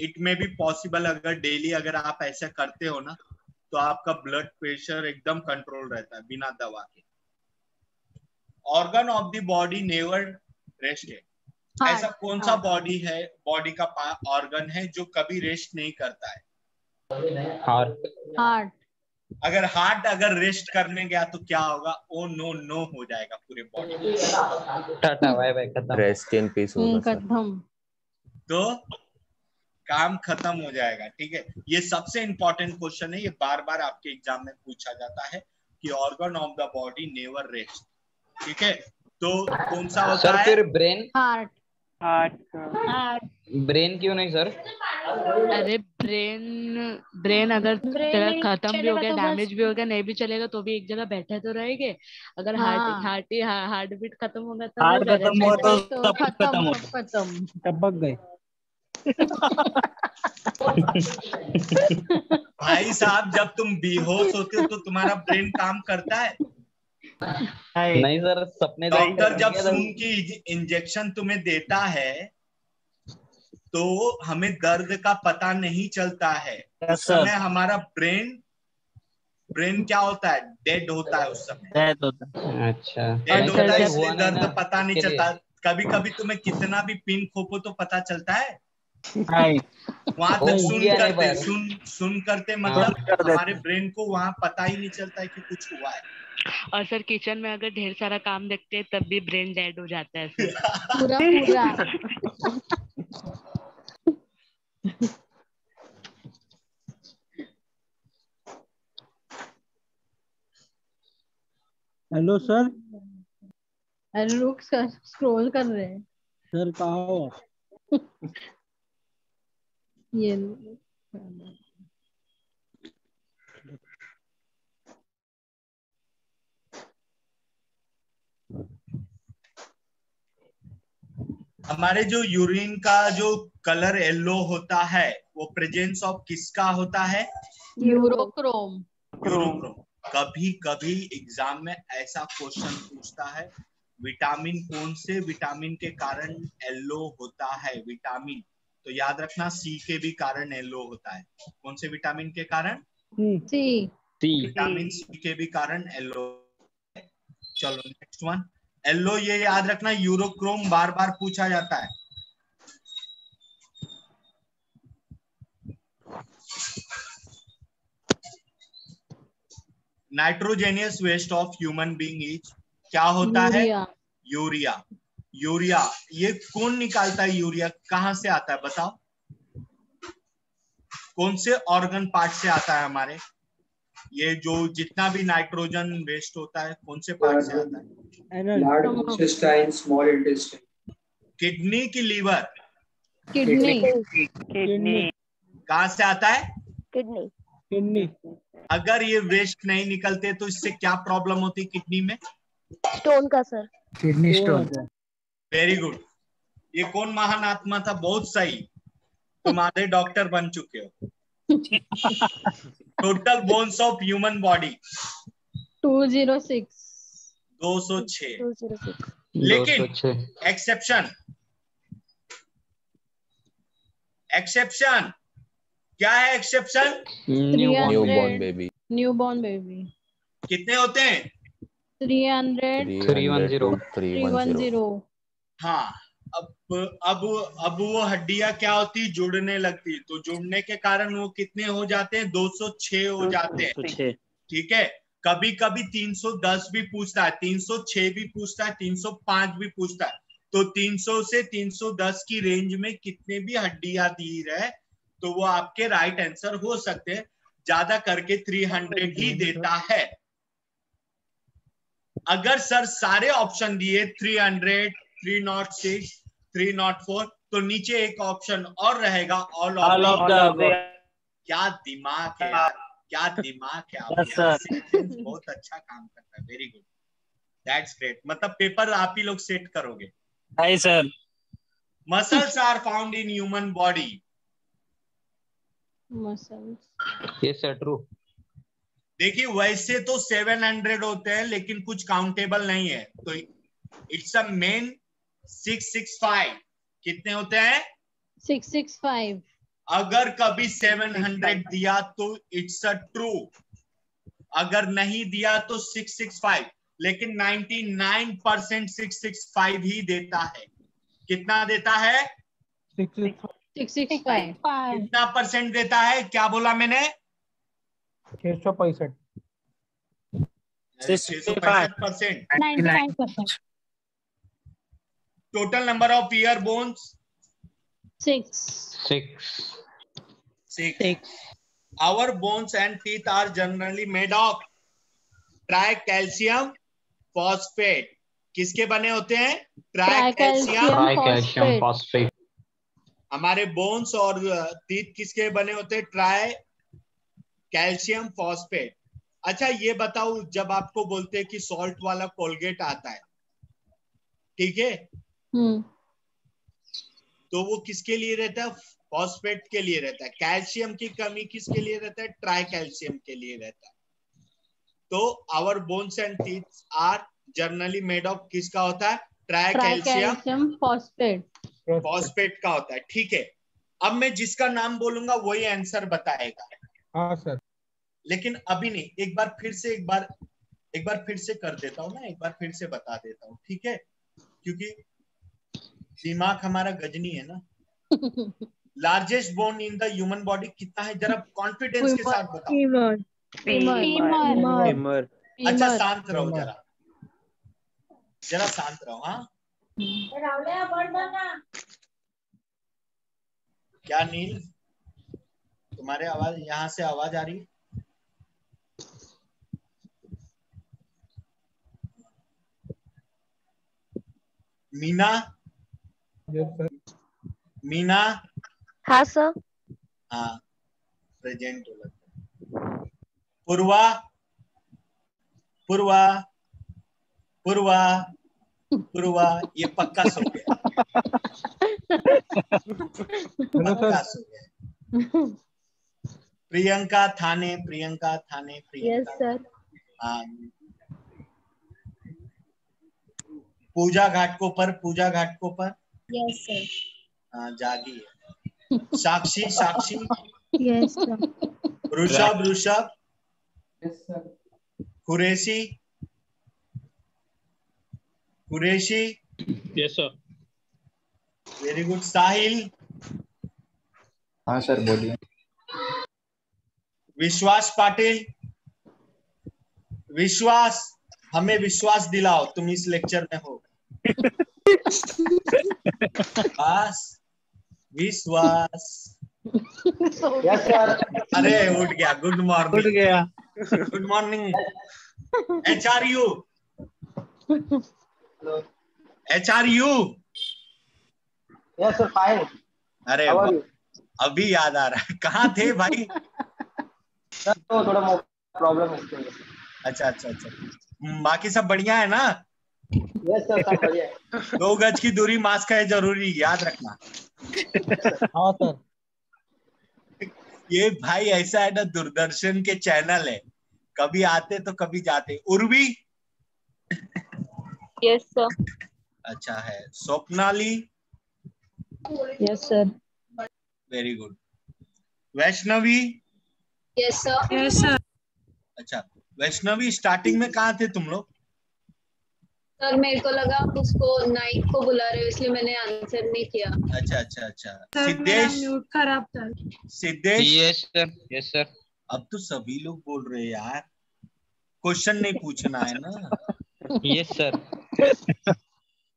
इट में भी पॉसिबल, अगर डेली अगर आप ऐसा करते हो ना तो आपका ब्लड प्रेशर एकदम कंट्रोल रहता है बिना दवा के। Organ of the body never rest है। ऐसा कौन सा बॉडी का ऑर्गन है जो कभी रेस्ट नहीं करता है? हार्ट। अगर हार्ट अगर रेस्ट करने गया तो क्या होगा? ओ नो नो हो जाएगा पूरे बॉडी में। टाटा बाय बाय, खत्म। रेस्ट इन पीस होगा सर। तो काम खत्म हो जाएगा, ठीक है। ये सबसे इंपॉर्टेंट क्वेश्चन है, ये बार बार आपके एग्जाम में पूछा जाता है कि organ of the body never rest, ठीक है। तो कौन सा होता सर है? फिर ब्रेन। हार्ट। ब्रेन क्यों नहीं सर? अरे ब्रेन अगर तेरा खत्म भी हो गया, डैमेज भी हो गया, नहीं भी चलेगा तो भी एक जगह बैठे तो रहेंगे। अगर हार्ट बीट खत्म होगा तो हार्ट खत्म हुआ तो सब कुछ खत्म हो। खत्म। टपक गए। भाई साहब, जब तुम बेहोश होते हो तो तुम्हारा ब्रेन काम करता है? नहीं सर, सपने डॉक्टर जब खून की इंजेक्शन तुम्हें देता है तो हमें दर्द का पता नहीं चलता है। उस समय हमारा ब्रेन क्या होता है? डेड होता है उस समय। डेड होता है। अच्छा, डेड होता है, इसलिए दर्द पता नहीं चलता। कभी कभी तुम्हें कितना भी पिन खोपो तो पता चलता है। वहां तक सुन करते मतलब हमारे ब्रेन को वहां पता ही नहीं चलता है कि कुछ हुआ है। और सर किचन में अगर ढेर सारा काम देखते हैं तब भी ब्रेन डेड हो जाता है सर। पूरा पूरा। Hello sir. अरे रुक सर, स्क्रॉल कर रहे हैं। सर कहाँ हो? ये हमारे जो यूरिन का जो कलर येलो होता है वो प्रेजेंस ऑफ किसका होता है? यूरोक्रोम। यूरोक्रोम। कभी कभी एग्जाम में ऐसा क्वेश्चन पूछता है, विटामिन कौन से विटामिन के कारण येलो होता है? विटामिन तो याद रखना सी के भी कारण येलो होता है। कौन से विटामिन के कारण? सी। विटामिन सी के भी कारण येलो। चलो नेक्स्ट वन। येलो ये याद रखना, यूरोक्रोम बार बार पूछा जाता है। Nitrogenous waste of human being is क्या होता है? यूरिया। यूरिया ये कौन निकालता है? यूरिया कहां से आता है बताओ? कौन से ऑर्गन पार्ट से आता है हमारे? ये जो जितना भी नाइट्रोजन वेस्ट होता है कौन से पार्ट से आता है? Large intestine, small intestine. Kidney की लीवर? किडनी। कहां से आता है? किडनी। अगर ये वेस्ट नहीं निकलते तो इससे क्या प्रॉब्लम होती किडनी में? स्टोन का sir. Kidney stone. Very good. ये कौन महान आत्मा था? बहुत सही, तुम आधे डॉक्टर बन चुके हो। Total bones of human body 206। 206। लेकिन एक्सेप्शन क्या है? Exception newborn baby. Newborn baby कितने होते हैं? 310। हाँ। अब वो हड्डियां क्या होती? जुड़ने लगती, तो जुड़ने के कारण वो कितने हो जाते हैं? 206 हो जाते हैं। ठीक है। कभी कभी 310 भी पूछता है, 306 भी पूछता है, 305 भी पूछता है। तो 300 से 310 की रेंज में कितने भी हड्डियां दी रहे तो वो आपके राइट आंसर हो सकते हैं। ज्यादा करके 300 ही देता है। अगर सर सारे ऑप्शन दिए 300, 306, 304 तो नीचे एक ऑप्शन और रहेगा, ऑल ऑफ द अबव। क्या दिमाग है यार, क्या दिमाग है आपका। बहुत अच्छा काम करता है। Very good, that's great. मतलब पेपर आप ही लोग सेट करोगे। नहीं sir. Muscles are found in human body. Muscles. Yes sir, true. देखिए वैसे तो 700 होते हैं लेकिन कुछ काउंटेबल नहीं है, तो इट्स अ मेन 665। कितने होते हैं? 665। अगर कभी 700 दिया तो इट्स अ ट्रू, अगर नहीं दिया तो 665। लेकिन 99% 665 ही देता है। कितना देता है? 665। कितना परसेंट देता है? क्या बोला मैंने? 665। 665%। 99%। Total number of ear bones 6। Our bones and teeth are generally made of tricalcium phosphate. किसके बने होते हैं? Tricalcium phosphate. हमारे बोन्स और टीथ किसके बने होते हैं? Tricalcium phosphate. अच्छा ये बताओ, जब आपको बोलते हैं कि सॉल्ट वाला कोलगेट आता है, ठीक है, तो वो किसके लिए रहता है? फॉस्फेट के लिए रहता है। कैल्शियम की कमी किसके लिए रहता है? ट्राइकैल्शियम के लिए रहता है। तो our bones and teeth are generally made of किसका होता है? ट्राइकैल्शियम फॉस्फेट का होता है। ठीक है, अब मैं जिसका नाम बोलूंगा वही आंसर बताएगा। हाँ सर। लेकिन अभी नहीं, एक बार फिर से कर देता हूँ ना, एक बार फिर से बता देता हूँ, ठीक है? क्योंकि दिमाग हमारा गजनी है ना। Largest bone in the human body कितना है? जरा कॉन्फिडेंस के साथ बताओ। फीमर। अच्छा शांत रहो, जरा शांत रहो। हाँ क्या नील, तुम्हारे आवाज यहाँ से आवाज आ रही है? मीना? मीना? हाँ सर। हाँ प्रेजेंट हो लगता है। पूर्वा? पूर्वा पूर्वा पूर्वा ये पक्का सो गया। पक्का सो गया। प्रियंका थाने, प्रियंका थाने, प्रियंका। Yes sir. हाँ पूजा घाटकोपर, पूजा घाटकोपर। Yes sir. हाँ जागी है। Sakshi, Sakshi. Yes sir. Rishabh, Rishabh. Yes, sir. Qureshi, Qureshi. Yes sir. Very good. Sahil? हाँ सर बोलिए। विश्वास पाटिल? विश्वास, हमें विश्वास दिलाओ तुम इस लेक्चर में हो। बस विश्वास। Yes, sir. अरे उठ गया। Good morning. उठ गया। Good morning. HRU? HRU? Yes, sir. Fine. अरे How are you? अभी याद आ रहा है, कहाँ थे भाई? सर तो थोड़ा प्रॉब्लम है। अच्छा अच्छा अच्छा, बाकी सब बढ़िया है ना? यस सर, सब बढ़िया है। 2 गज की दूरी, मास्क है जरूरी, याद रखना। हाँ सर। ये भाई ऐसा है ना, दूरदर्शन के चैनल है, कभी आते तो कभी जाते। उर्वी? Yes sir. अच्छा है। Swapnali? Yes sir. Very good. Vaishnavi? Yes sir. Yes sir. अच्छा वैष्णवी, स्टार्टिंग में कहाँ थे तुम लोग? सर मेरे को लगा आप उसको नाइट को बुला रहे हो, इसलिए मैंने आंसर नहीं किया। अच्छा अच्छा अच्छा। सर मेरा सिद्धेश? म्यूट खराब था। Siddhesh? Yes sir, yes sir. अब तो सभी लोग बोल रहे हैं यार, क्वेश्चन नहीं पूछना है ना। Yes sir.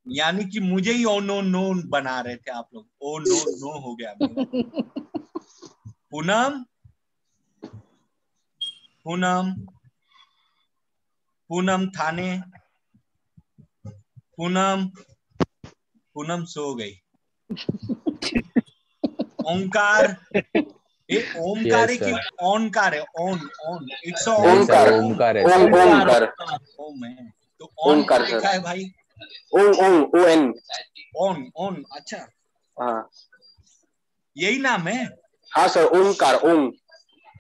यानी कि मुझे ही ओ नो नो बना रहे थे आप लोग। ओ नो नो हो गया मेरा। पूनम? पूनम? पूनम थाने? पूनम? पूनम सो गई। ओंकार? ये ओमकार है Yes, कि sir. ओनकार है? ओन ओन इट्स नहीं सर, ओनकार। ओमकार है ओम सर। ओमकार। ओम है तो ओन ओमकार लिखा सर। है भाई। Om Om ON। On on. अच्छा हाँ यही नाम है? हाँ sir, Omkar. Om.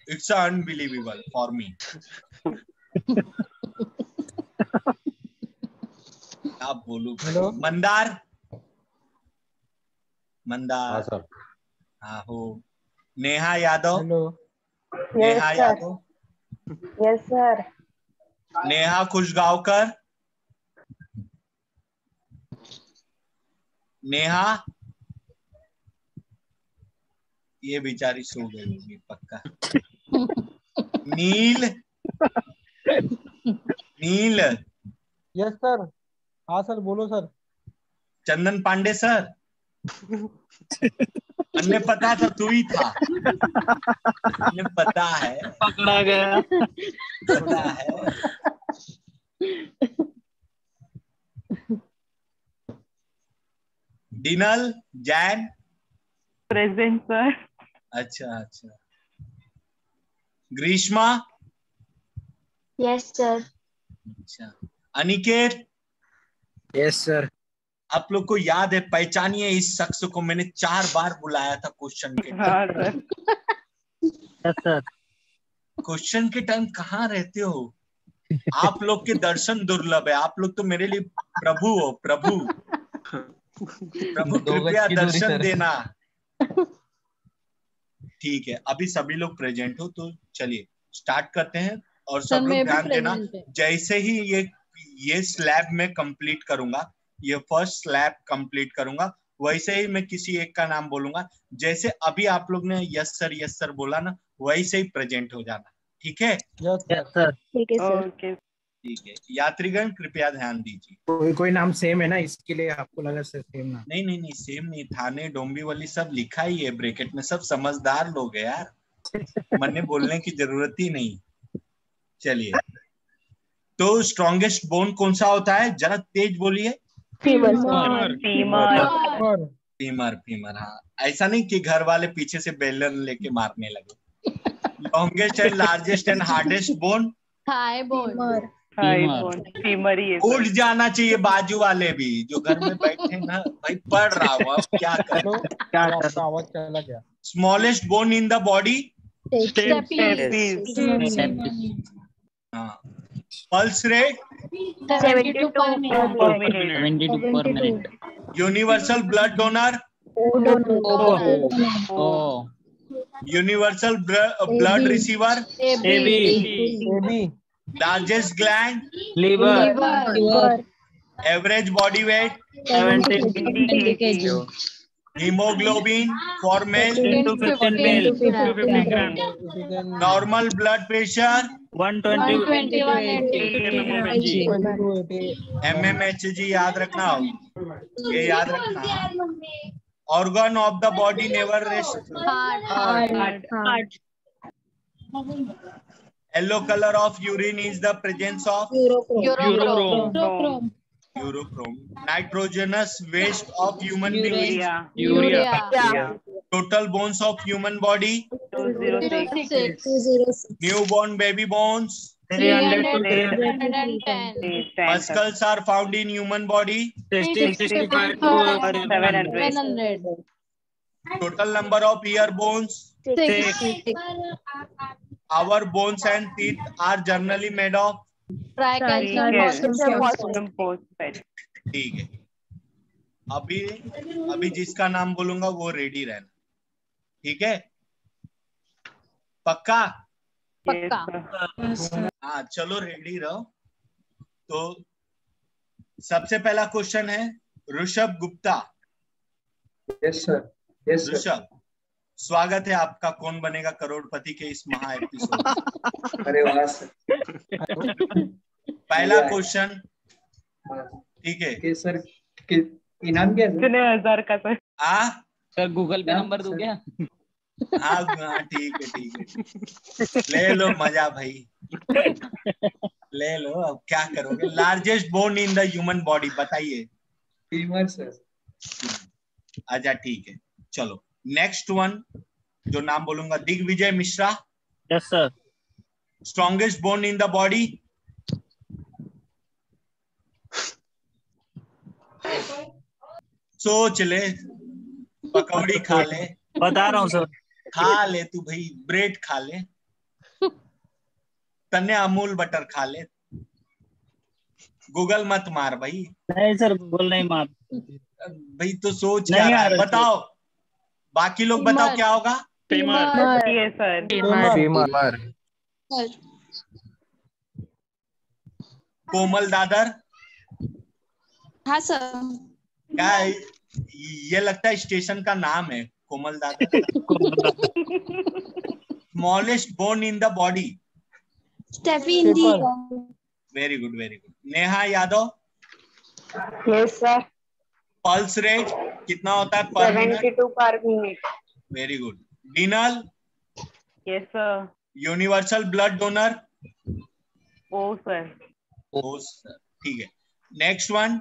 It's unbelievable for me. आप बोलो। हेलो। मंदार? हाँ मंदार? सर। हाँ हो। Neha Yadav? Hello. Neha Yadav? Yes sir. Neha Khushgaonkar? Neha? ये बेचारी सो गई होगी पक्का। नील? नील? Yes sir. हाँ सर, बोलो सर। चंदन पांडे सर? अन्य पता था तू ही था। अन्य पता है, पकड़ा गया। पता है। डिनल जैन? Present sir. अच्छा अच्छा। ग्रीष्मा? Yes sir. अच्छा। अनिकेत? Yes sir. आप लोग को याद है, पहचानिए इस शख्स को, मैंने 4 बार बुलाया था क्वेश्चन के टाइम। Yes sir. क्वेश्चन के टाइम कहाँ रहते हो? आप लोग के दर्शन दुर्लभ है, आप लोग तो मेरे लिए प्रभु हो, प्रभु प्रभु 2 गज कृपया की दूरी दर्शन सर। देना। ठीक है, अभी सभी लोग प्रेजेंट हो तो चलिए स्टार्ट करते हैं। और सर सब मैं लोग भी ध्यान देना, प्रेजेंट है। जैसे ही ये स्लैब में कंप्लीट करूंगा, ये फर्स्ट स्लैब कंप्लीट करूंगा, वैसे ही मैं किसी एक का नाम बोलूंगा। जैसे अभी आप लोग ने यस सर बोला ना, वैसे ही प्रेजेंट हो जाना। ठीक है? Yes yes sir. सर। ठीक है सर। ओके। ठीक है, यात्रीगण कृपया ध्यान दीजिए। कोई नाम सेम है ना, इसके लिए आपको लगा सर सेम नाम। नहीं सेम नहीं, थाने डोंबिवली सब लिखा ही है ब्रैकेट में, सब समझदार लोग है यार, मन्ने बोलने की जरूरत ही नहीं। चलिए, तो स्ट्रॉन्गेस्ट बोन कौन सा होता है, जरा तेज बोलिए। Femur femur. फीमर। हाँ, ऐसा नहीं कि घर वाले पीछे से बेलन लेके मारने लगे। Longest and largest and hardest bone, thigh bone. Femur ही है उठ सर। जाना चाहिए बाजू वाले भी, जो घर में बैठे ना भाई, पढ़ रहा हूँ अब क्या करूं। हेलो, आपका आवाज चला गया। Smallest bone in the body, हाँ। Pulse rate, 72 per minute. 72 per minute. Universal blood donor, O universal blood receiver, AB AB largest gland, liver average body weight, 70 kg। Haemoglobin for male, 10 to 15 ml, 250 grams। Normal blood pressure, 120 MMHG याद रखना, ये याद रखना। Organ of the body never rest, heart. Yellow colour of urine is the presence of urochrome. Urochrome. Nitrogenous waste of human being, urea. Total bones of human body, 206। Newborn baby bones, 300 to 310। Muscles are found in human body, 65 to 700। Total number of ear bones, 6। our bones and teeth are generally made of, calcium phosphate. ठीक है। अभी जिसका नाम बोलूंगा वो रेडी रहना, ठीक है? पक्का? हाँ चलो रेडी रहो। तो सबसे पहला क्वेश्चन है ऋषभ गुप्ता। Yes sir. ऋषभ, स्वागत है आपका कौन बनेगा करोड़पति के इस महा एपिसोड। अरे वाह सर। पहला क्वेश्चन, ठीक है? कि सर इनाम क्या है? कितने हजार का सर? सर गूगल पे नंबर दूं क्या? हाँ ठीक है। ले लो मजा भाई, ले लो। अब क्या करोगे? Largest bone in the human body बताइए। Femur sir. अच्छा ठीक है, चलो नेक्स्ट वन जो नाम बोलूंगा, Digvijay Mishra. Yes sir. Strongest bone in the body, सोच ले, पकौड़ी खा ले, बता रहा हूँ सर। खा ले तू भाई, ब्रेड खा ले, तन्ने अमूल बटर खा ले, गूगल मत मार भाई। नहीं सर गूगल नहीं मार भाई, तो सोच नहीं क्या आ रहा, बताओ, बाकी लोग बताओ क्या होगा? फीमर। कोमल दादर। हाँ सर। क्या है? ये लगता है स्टेशन का नाम है, Komal Dadar. Smallest bone in the body, very good. Neha Yadav. Yes sir. Pulse rate कितना होता है per minute? 72 per minute. Very good. Dinal. Yes sir. Universal blood donor, O sir. ठीक है। Next one,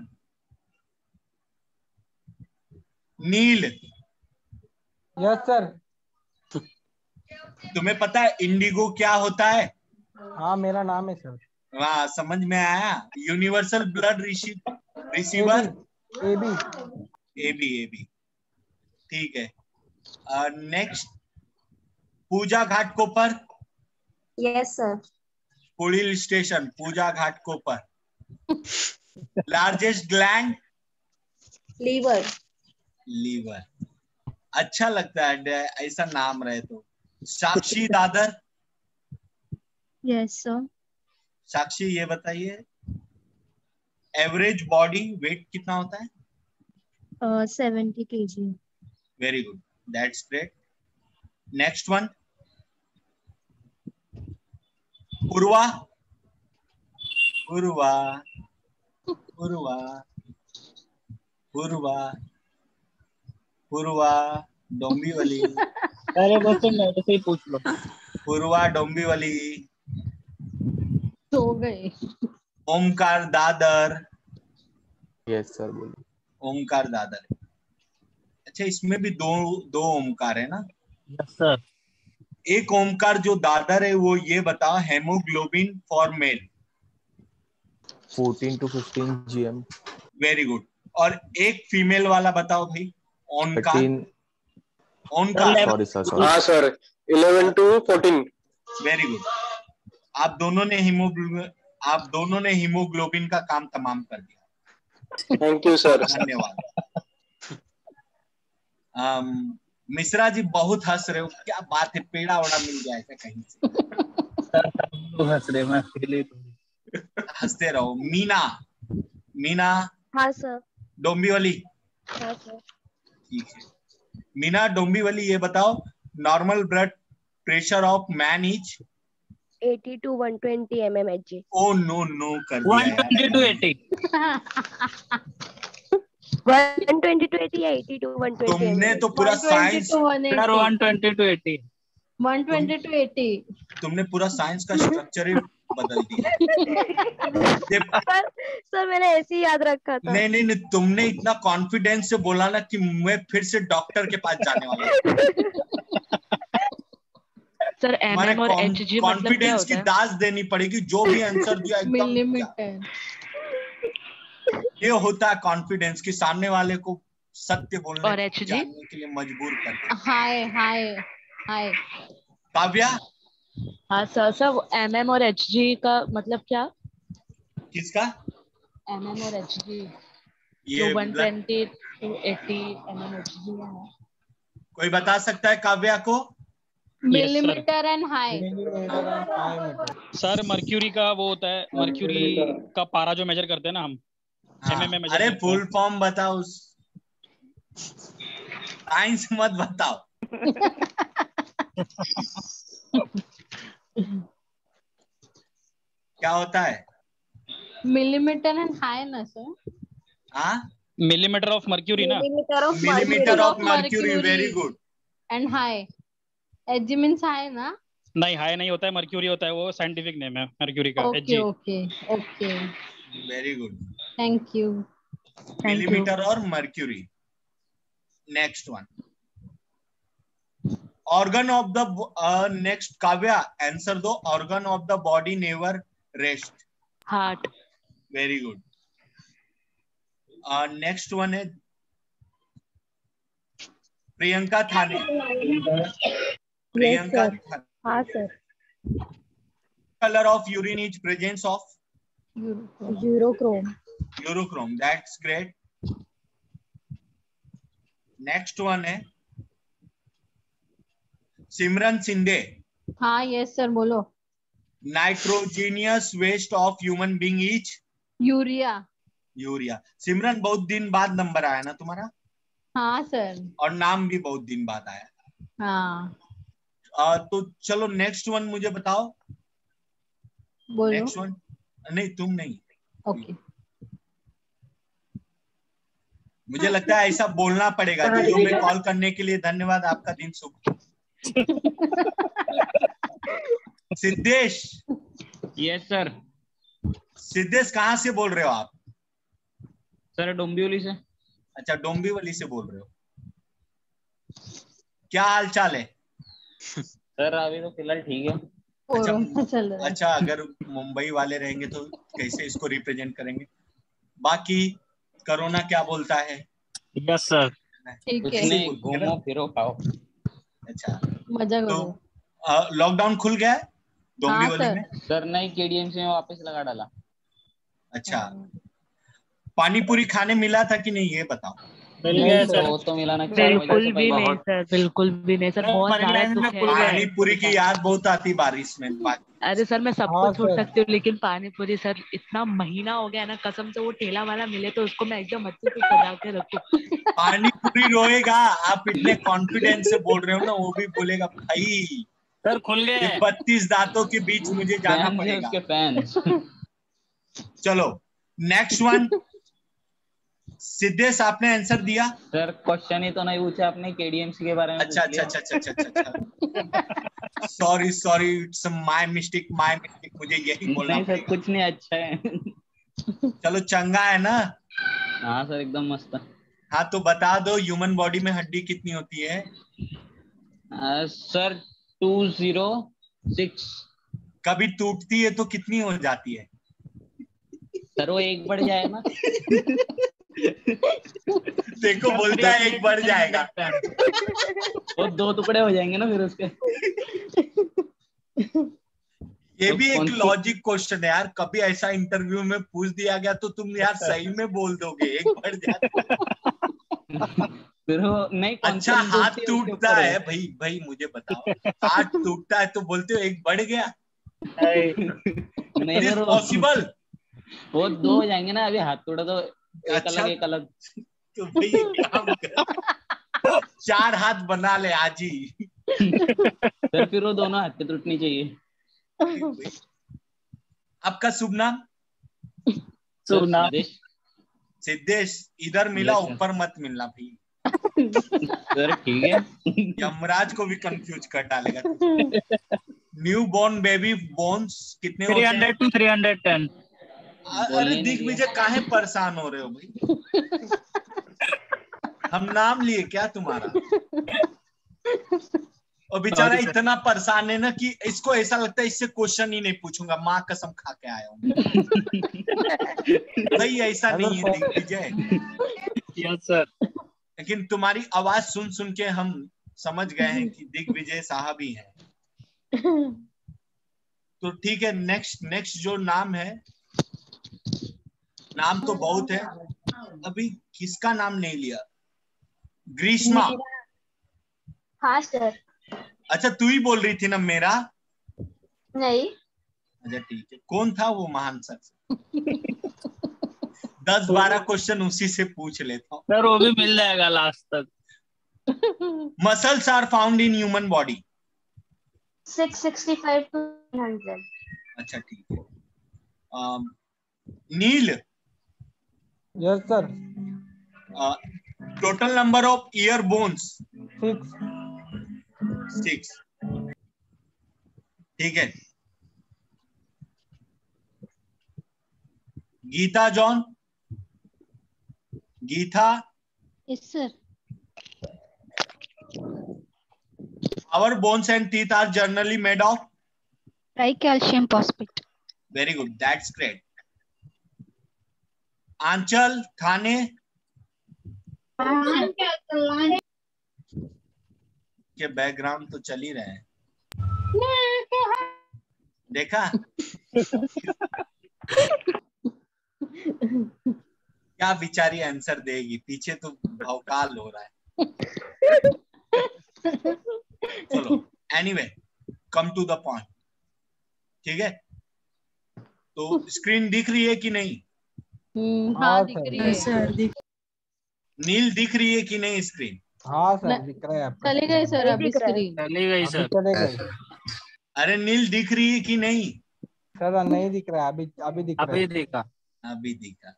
Neel. Yes sir. तुम्हें पता है इंडिगो क्या होता है? हाँ मेरा नाम है सर। वाह, समझ में आया। Universal blood receiver, AB. ठीक है। Next, Pooja Ghatkopar. Yes sir. पुड़िल station, Pooja Ghatkopar. Largest gland, liver. Liver. अच्छा लगता है ऐसा नाम रहे तो। साक्षी दादर। Yes sir. साक्षी ये बताइए, एवरेज बॉडी वेट कितना होता है? 70 kg। Very good, that's great. Next one, Purva. Purva Purva Purva Purva Dombivli. अरे क्वेश्चन मेरे से ही पूछ लो। पूर्वा डोंबिवली। सो गए। ओमकार दादर। यस सर बोलिए। ओमकार दादर। अच्छा, इसमें भी दो ओमकार है ना? Yes sir. एक ओमकार जो दादर है वो ये बताओ, haemoglobin for male. 14 to 15 GM। Very good. और एक फीमेल वाला बताओ भाई, ओनकार। 13। ओनकार, सॉरी सर। हाँ सर, 11 to 14। Very good. आप दोनों ने हीमोग्लोबिन का काम तमाम कर दिया। Thank you sir. धन्यवाद। मिश्रा जी बहुत हंस रहे हो, क्या बात है? पेड़ा वड़ा मिल गया ऐसा कहीं से? हंस रहे, मैं अकेले हंसते रहो। मीना। मीना। हाँ सर। डोंबिवली। हाँ सर। ठीक है मीना डोंबिवली, ये बताओ, normal blood pressure of man is 80 to 120 mmHg। Oh no कर दिया यार। 120 to 80। 120 to 80 या 80 to 120? तुमने तो पूरा साइंस, 120 to 80। 120 to 80। तुमने पूरा साइंस का स्ट्रक्चर ही बदल दिया। सर मैंने ऐसे ही याद रखा था। नहीं, तुमने इतना कॉन्फिडेंस से बोला ना कि मैं फिर से डॉक्टर के पास जाने वाला हूँ। सर MM और HG मतलब क्या होता की है? दाज देनी पड़ेगी, जो भी आंसर दिया एकदम। ये होता है कॉन्फिडेंस कि सामने वाले को सत्य बोलने और HG? जानने के लिए मजबूर करते। हाय काव्या। हाँ सर MM और HG का मतलब क्या? किसका? MM और HG ये जो 120 to 80 MM HG है। कोई बता सकता है काव्या को? Millimetre and high. Sir mercury का वो होता है, मर्क्यूरी का पारा जो मेजर करते हैं ना हम, हाँ। में मेजर अरे करते फुल हैं। फॉर्म बताओ, साइंस मत बताओ। क्या होता है? मिलीमीटर एंड हाई ना सर? हाँ, मिलीमीटर ऑफ मर्क्यूरी ना? Millimetre of mercury. Very good. And high, Hg means high ना? नहीं, हाई नहीं होता है, मर्क्यूरी होता है, वो साइंटिफिक नेम है मर्क्यूरी का। Okay. Very good, thank you. Millimetre और mercury. Next one, organ of the next Kavya answer दो। Organ of the body never rest. Heart. Very good. Next one है प्रियंका थाने। प्रियंका थाने। हाँ sir. Colour of urine is presence of urochrome. That's great. Next one है सिमरन सिंधे। हाँ यस सर बोलो। Nitrogenous waste of human being is urea. सिमरन बहुत दिन बाद नंबर आया ना तुम्हारा? हाँ सर। और नाम भी बहुत दिन बाद आया। हाँ। तो चलो नेक्स्ट वन मुझे बताओ। बोलो। नेक्स्ट वन नहीं, तुम नहीं। ओके। मुझे लगता है ऐसा बोलना पड़ेगा। जियो में कॉल करने के लिए धन्यवाद, आपका दिन शुभ। सिद्धेश। Yes sir. सिद्धेश कहाँ से बोल रहे हो आप? सर डोंबिवली से। अच्छा, डोंबिवली से बोल रहे हो। क्या हाल चाल है? सर अभी तो फिलहाल ठीक है। अच्छा, अगर मुंबई वाले रहेंगे तो कैसे इसको रिप्रेजेंट करेंगे? बाकी कोरोना क्या बोलता है? Yes sir. कुछ नहीं, घूमो फिरो खाओ। अच्छा, मजा तो करो। लॉकडाउन खुल गया है? डोंबिवली में? सर नहीं, केडीएमसी में वापस लगा डाला। अच्छा, पानी पूरी खाने मिला था कि नहीं, ये बताओ। मिल गया सर। वो तो मिला ना, बिल्कुल भी नहीं सर, बिल्कुल भी नहीं सर, बहुत ज्यादा दुख है। पानी पूरी की याद बहुत आती बारिश में। अरे सर मैं सबको छोड़ सकती हूँ, लेकिन पानी पूरी सर इतना महीना हो गया ना, कसम से वो ठेला वाला मिले तो उसको मैं एकदम अच्छे से सजा के रखूं। पानी पूरी रोएगा, आप इतने कॉन्फिडेंस से बोल रहे हो ना, वो भी बोलेगा भाई सर खुल गए 32 दांतों के बीच मुझे जाना पड़ेगा। उसके फैंस। चलो नेक्स्ट वन। सिद्धेश आपने आंसर दिया? सर क्वेश्चन ही तो नहीं पूछा आपने, केडीएमसी के बारे में। अच्छा अच्छा अच्छा अच्छा अच्छा अच्छा, sorry sorry, it's my mistake, मुझे यही बोलना नहीं सर, कुछ नहीं, अच्छा है। चलो चंगा है ना? हाँ सर एकदम मस्त। हाँ तो बता दो, ह्यूमन बॉडी में हड्डी कितनी होती है? सर 206। कभी टूटती है तो कितनी हो जाती है? सर वो एक बढ़ जाए ना। देखो बोलता है एक बढ़ जाएगा। वो 2 टुकड़े हो जाएंगे ना फिर उसके। ये भी एक लॉजिक क्वेश्चन है यार, कभी ऐसा इंटरव्यू में पूछ दिया गया तो तुम यार सही में बोल दोगे एक बढ़ जाता। फिर वो नहीं। अच्छा हाथ टूटता है भाई मुझे बताओ, हाथ टूटता है तो बोलते हो एक बढ़ गया? नहीं सर, पॉसिबल? वो 2 हो जाएंगे ना, अभी हाथ टूटा तो अच्छा, एक अलग। तो भाई काम कर, 4 हाथ बना ले आज ही। सर फिर वो दोनों हाथ पे टूटनी चाहिए। आपका शुभ नाम? सिद्धेश। इधर मिला, ऊपर मत मिलना भाई। सर ठीक है। यमराज को भी कंफ्यूज कर डालेगा। न्यू बॉर्न बेबी बोन्स कितने होते हैं? 300 to 310। अरे दिग्विजय काहे परेशान हो रहे हो भाई? हम नाम लिए क्या तुम्हारा? और बेचारा इतना परेशान है ना कि इसको ऐसा लगता है इससे क्वेश्चन ही नहीं पूछूंगा, माँ कसम खा के आया हूँ। भाई ऐसा नहीं है दिग्विजय। Yes sir. लेकिन तुम्हारी आवाज सुन सुन के हम समझ गए हैं कि दिग्विजय साहब ही हैं। तो ठीक है, नेक्स्ट जो नाम है, नाम तो बहुत है, अभी किसका नाम नहीं लिया? ग्रीष्मा। हाँ सर। अच्छा तू ही बोल रही थी ना मेरा? नहीं। अच्छा ठीक है, कौन था वो महान शख्स? 10-12 क्वेश्चन उसी से पूछ लेता हूँ सर, वो भी मिल जाएगा लास्ट तक। Muscles are found in human body? 665 to 100। अच्छा ठीक है। Neel. Yes sir. Total number of ear bones? 6। ठीक है। Geeta John? Geeta? Yes sir. Our bones and teeth are generally made of? Tricalcium phosphate. Very good, that's great. आंचल, थाने? के बैकग्राउंड तो चल ही रहे हैं, देखा? क्या बेचारी आंसर देगी, पीछे तो भौकाल हो रहा है। चलो anyway, come to the point. ठीक है, तो स्क्रीन दिख रही है कि नहीं? हाँ दिख रही है सर। नील दिख रही है कि नहीं स्क्रीन? हाँ सर दिख रहा है आपको। चली गई सर अभी स्क्रीन। चली गई सर। चले गए अरे नील दिख रही है कि नहीं? सर, नहीं दिख रहा है, अभी दिख रहा है। अभी देखा। अभी दिखा।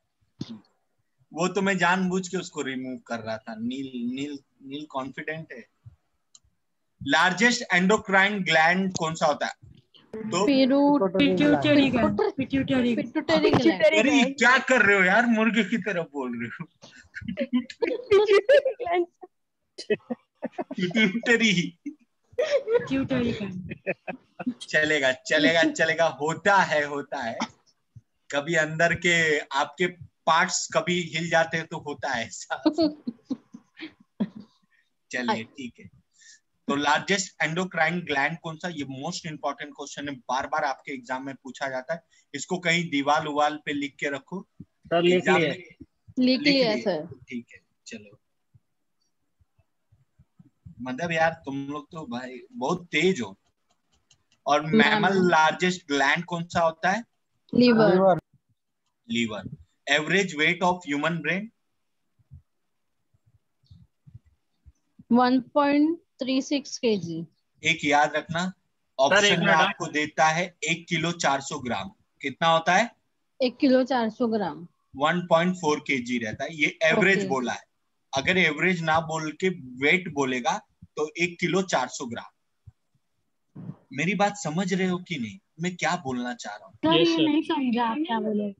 वो तो मैं जानबूझ के उसको रिमूव कर रहा था। नील कॉन्फिडेंट है। लार्जेस्ट एंडोक्राइन ग्लैंड कौन सा होता है? तो पिट्यूटरी अरे क्या कर रहे हो यार, मुर्गे की तरह बोल रहे हो। चलेगा चलेगा चलेगा, होता है। कभी अंदर के आपके पार्ट्स कभी हिल जाते हैं तो होता है ऐसा। चलिए ठीक है। तो लार्जेस्ट एंडोक्राइन ग्लैंड कौन सा? ये मोस्ट इंपॉर्टेंट क्वेश्चन है, बार बार आपके एग्जाम में पूछा जाता है। इसको कहीं दीवार उवाल पे लिख के रखो। सर लिख एग्जाम लिया। में लिख लिया सर। ठीक है चलो। मतलब यार तुम लोग तो भाई बहुत तेज हो। और मैमल लार्जेस्ट ग्लैंड कौन सा होता है? Liver. Liver. Average weight of human brain? 1.36 kg। एक याद रखना, ऑप्शन में आपको देता है 1 किलो 400 ग्राम। कितना होता है? 1 किलो 400 ग्राम। 1.4 kg रहता है। ये एवरेज बोला है। अगर एवरेज ना बोल के वेट बोलेगा तो 1 किलो 400 ग्राम। मेरी बात समझ रहे हो कि नहीं? मैं क्या बोलना चाह रहा हूँ? सर ये नहीं समझा आप क्या बोले।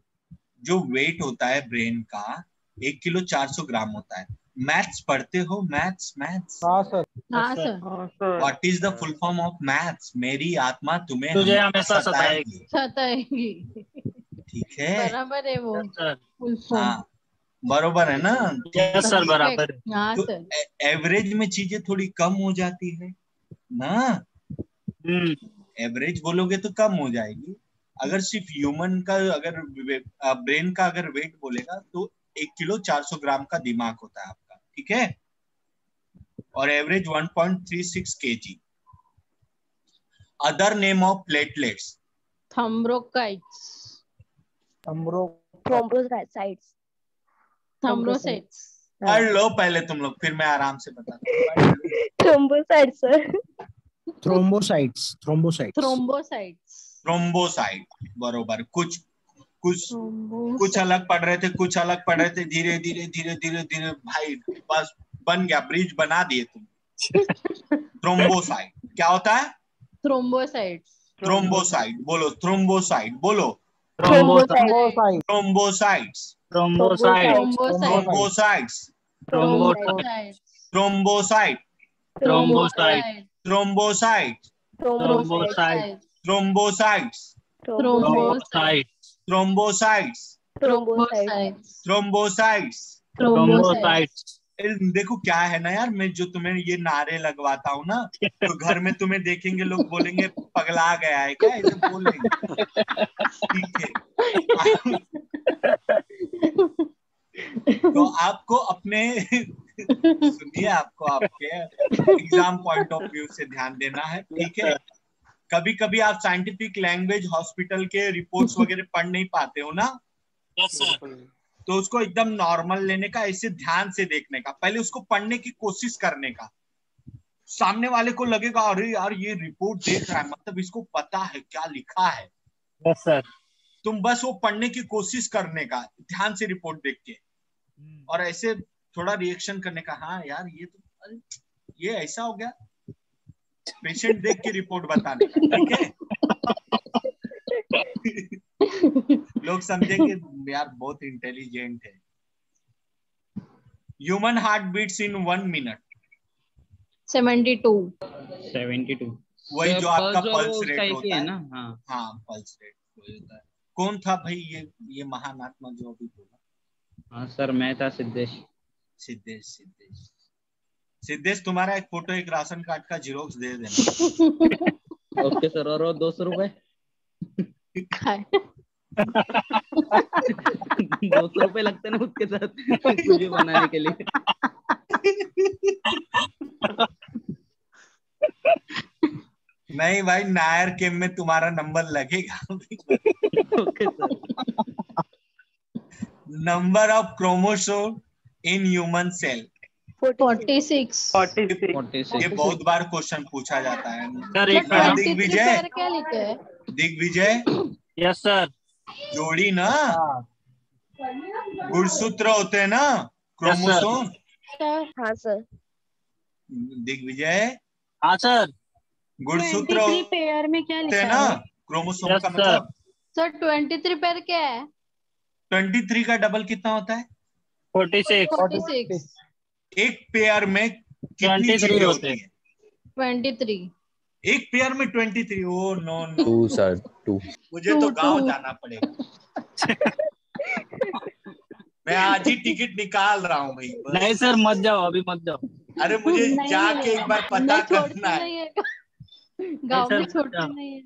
जो वेट होता है ब्रेन का 1 किलो 400 ग्राम होता है। मैथ्स पढ़ते हो? मैथ्स? हाँ सर। हाँ sir. What is the full form of maths? मेरी आत्मा तुम्हें तुझे हमेशा सताएगी। सताएगी। ठीक है, बराबर है वो फुल फॉर्म। हाँ बरोबर है ना? यस सर बराबर है। हाँ तो सर। एवरेज में चीजें थोड़ी कम हो जाती है ना। एवरेज बोलोगे तो कम हो जाएगी। अगर सिर्फ ह्यूमन का, अगर ब्रेन का अगर वेट बोलेगा तो 1 किलो 400 ग्राम का दिमाग होता है आपका। ठीक है, और average 1.36 kg। Other name of platelets? Thrombocytes. Thrombocytes. Thrombocytes. पढ़ लो पहले तुम लोग, फिर मैं आराम से बताता हूँ। Thrombocytes sir. Thrombocytes. Thrombocytes. Thrombocytes. Thrombocyte बरोबर। कुछ अलग पढ़ रहे थे, कुछ अलग पढ़ रहे थे। धीरे धीरे धीरे धीरे धीरे भाई बस बन गया, ब्रिज बना दिए तुम। थ्रोम्बोसाइट क्या होता है? थ्रोम्बोसाइट्स। थ्रोम्बोसाइट बोलो, थ्रोम्बोसाइट बोलो। Thrombocyte. Thrombocytes. Thrombocytes. Thrombocytes. Thrombocyte. Thrombocytes. Thrombocyte. Thrombocytes. Thrombocytes. Thrombocytes. Thrombocytes. Thrombocytes. Thrombocytes. Thrombocytes. देखो क्या है ना यार, मैं जो तुम्हें ये नारे लगवाता हूँ ना, तो घर में तुम्हें देखेंगे लोग, बोलेंगे पगला गया है क्या, ऐसे बोलेंगे। ठीक है, तो आपको अपने सुनिए, आपको आपके एग्जाम पॉइंट ऑफ व्यू से ध्यान देना है। ठीक है, कभी कभी आप साइंटिफिक लैंग्वेज हॉस्पिटल के रिपोर्ट्स वगैरह पढ़ नहीं पाते हो ना, तो उसको एकदम नॉर्मल लेने का, ऐसे ध्यान से देखने का, पहले उसको पढ़ने की कोशिश करने का। सामने वाले को लगेगा अरे यार ये रिपोर्ट देख रहा है, मतलब इसको पता है क्या लिखा है। Yes sir. तुम बस वो पढ़ने की कोशिश करने का, ध्यान से रिपोर्ट देख के, और ऐसे थोड़ा रिएक्शन करने का, हाँ यार ये तो ये ऐसा हो गया, पेशेंट देख के रिपोर्ट बताने का। ठीक है, लोग समझेंगे यार बहुत इंटेलिजेंट है। Human heart beats in 1 minute? 72। वही जो आपका पल्स रेट होता है ना। हाँ पल्स रेट वही होता है। कौन था भाई ये महान आत्मा जो अभी बोला? हाँ सर मैं था सिद्धेश। सिद्धेश तुम्हारा एक फोटो, एक राशन कार्ड का जीरोक्स दे देना। Okay sir. और 200 रुपए 200 रुपए लगते ना उसके साथ वीडियो बनाने के लिए। नहीं भाई, नायर केम में तुम्हारा नंबर लगेगा। Okay sir. Number of chromosome in human cell? 46। ये बहुत बार क्वेश्चन पूछा जाता है सर। एक दिग्विजय, क्या लिखा है? दिग्विजय। Yes sir. जोड़ी ना, गुणसूत्र होते हैं ना क्रोमोसोम। हाँ सर। दिग्विजय। हाँ सर। गुणसूत्र 23 पेयर में क्या लिखा है ना है? क्रोमोसोम का मतलब? सर 23 पेयर क्या है? 23 का डबल कितना होता है? 46। एक पेयर में कितनी चीजें होती है? 23। एक पेयर में 23? Oh no 2 sir 2। मुझे तो गांव जाना पड़ेगा। मैं आज ही टिकट निकाल रहा हूँ भाई। नहीं सर मत जाओ, अभी मत जाओ। अरे मुझे जाके एक बार पता करना है। गाँव में छोड़ते नहीं है।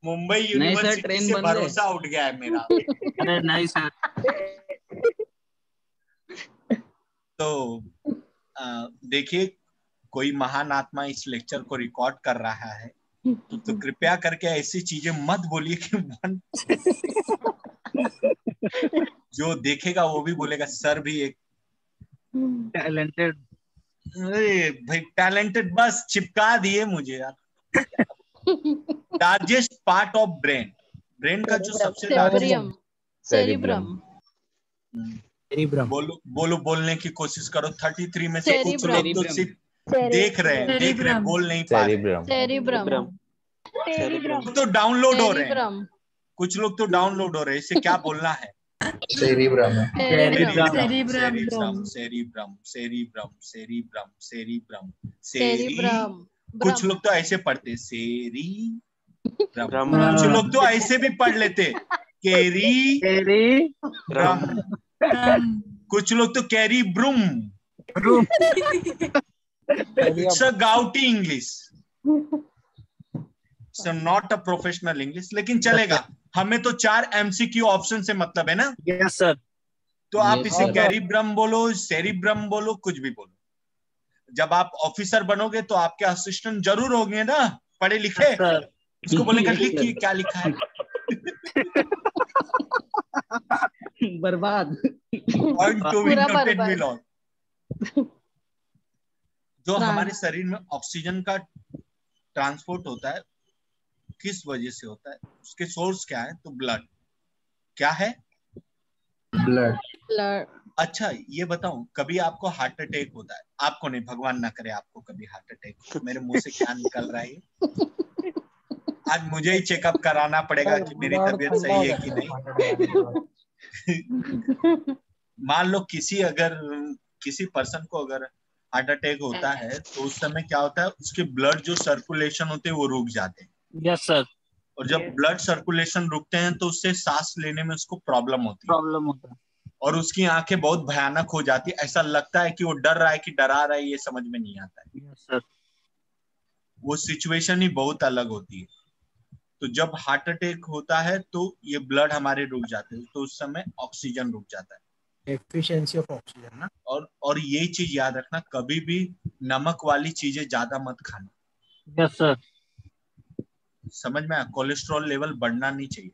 मुंबई नहीं सर, यूनिवर्सिटी ट्रेन से बंद है। भरोसा उठ गया है मेरा। अरे नहीं सर। तो देखिए, कोई महान आत्मा इस लेक्चर को रिकॉर्ड कर रहा है, तो कृपया करके ऐसी चीजें मत बोलिए कि मन जो देखेगा वो भी बोलेगा सर भी एक टैलेंटेड। अरे भाई टैलेंटेड बस चिपका दिए मुझे यार। Largest part of brain, brain का जो सबसे लार्जेस्ट सेरिब्रम। बोलो बोलने की कोशिश करो। 33 में से कुछ लोग तो सिर्फ देख रहे हैं, बोल नहीं पा रहे। सेरिब्रम तो डाउनलोड हो रहे हैं, कुछ लोग तो डाउनलोड हो रहे हैं। इसे क्या बोलना है? सेरिब्रम कुछ लोग तो ऐसे पढ़ते सेरी ब्रम, कुछ लोग तो ऐसे भी पढ़ लेते केरी ब्रम, कुछ लोग तो carry broom. It's a gouty English, not a professional English, लेकिन चलेगा। हमें तो 4 MCQ ऑप्शन से मतलब है ना। Yes sir. तो आप इसे कैरीब्रम बोलो, सेरिब्रम बोलो, कुछ भी बोलो। जब आप ऑफिसर बनोगे तो आपके असिस्टेंट जरूर होंगे ना पढ़े लिखे। उसको बोलेगा लिखिए क्या लिखा है। बर्बाद। जो हमारे शरीर में ऑक्सीजन का ट्रांसपोर्ट होता है किस वजह से होता है, उसके सोर्स क्या है? तो ब्लड। क्या है? ब्लड। अच्छा ये बताऊं, कभी आपको हार्ट अटैक होता है? आपको नहीं, भगवान ना करे आपको कभी हार्ट अटैक। मेरे मुंह से क्या निकल रहा है? आज मुझे ही चेकअप कराना पड़ेगा कि मेरी तबीयत सही है कि नहीं। मान लो किसी पर्सन को अगर हार्ट अटैक होता है तो उस समय क्या होता है, उसके ब्लड जो सर्कुलेशन होते हैं वो रुक जाते हैं। Yes sir. और जब ब्लड सर्कुलेशन रुकते हैं तो उससे सांस लेने में उसको प्रॉब्लम होता है और उसकी आंखें बहुत भयानक हो जाती है। ऐसा लगता है कि वो डर रहा है कि डरा रहा है, ये समझ में नहीं आता है। Yes sir. वो सिचुएशन ही बहुत अलग होती है। तो जब हार्ट अटैक होता है तो ये ब्लड हमारे रुक जाते हैं, तो उस समय ऑक्सीजन रुक जाता है, एफिशिएंसी ऑफ ऑक्सीजन ना। और ये चीज याद रखना, कभी भी नमक वाली चीजें ज्यादा मत खाना। Yes sir. समझ में आया? कोलेस्ट्रॉल लेवल बढ़ना नहीं चाहिए।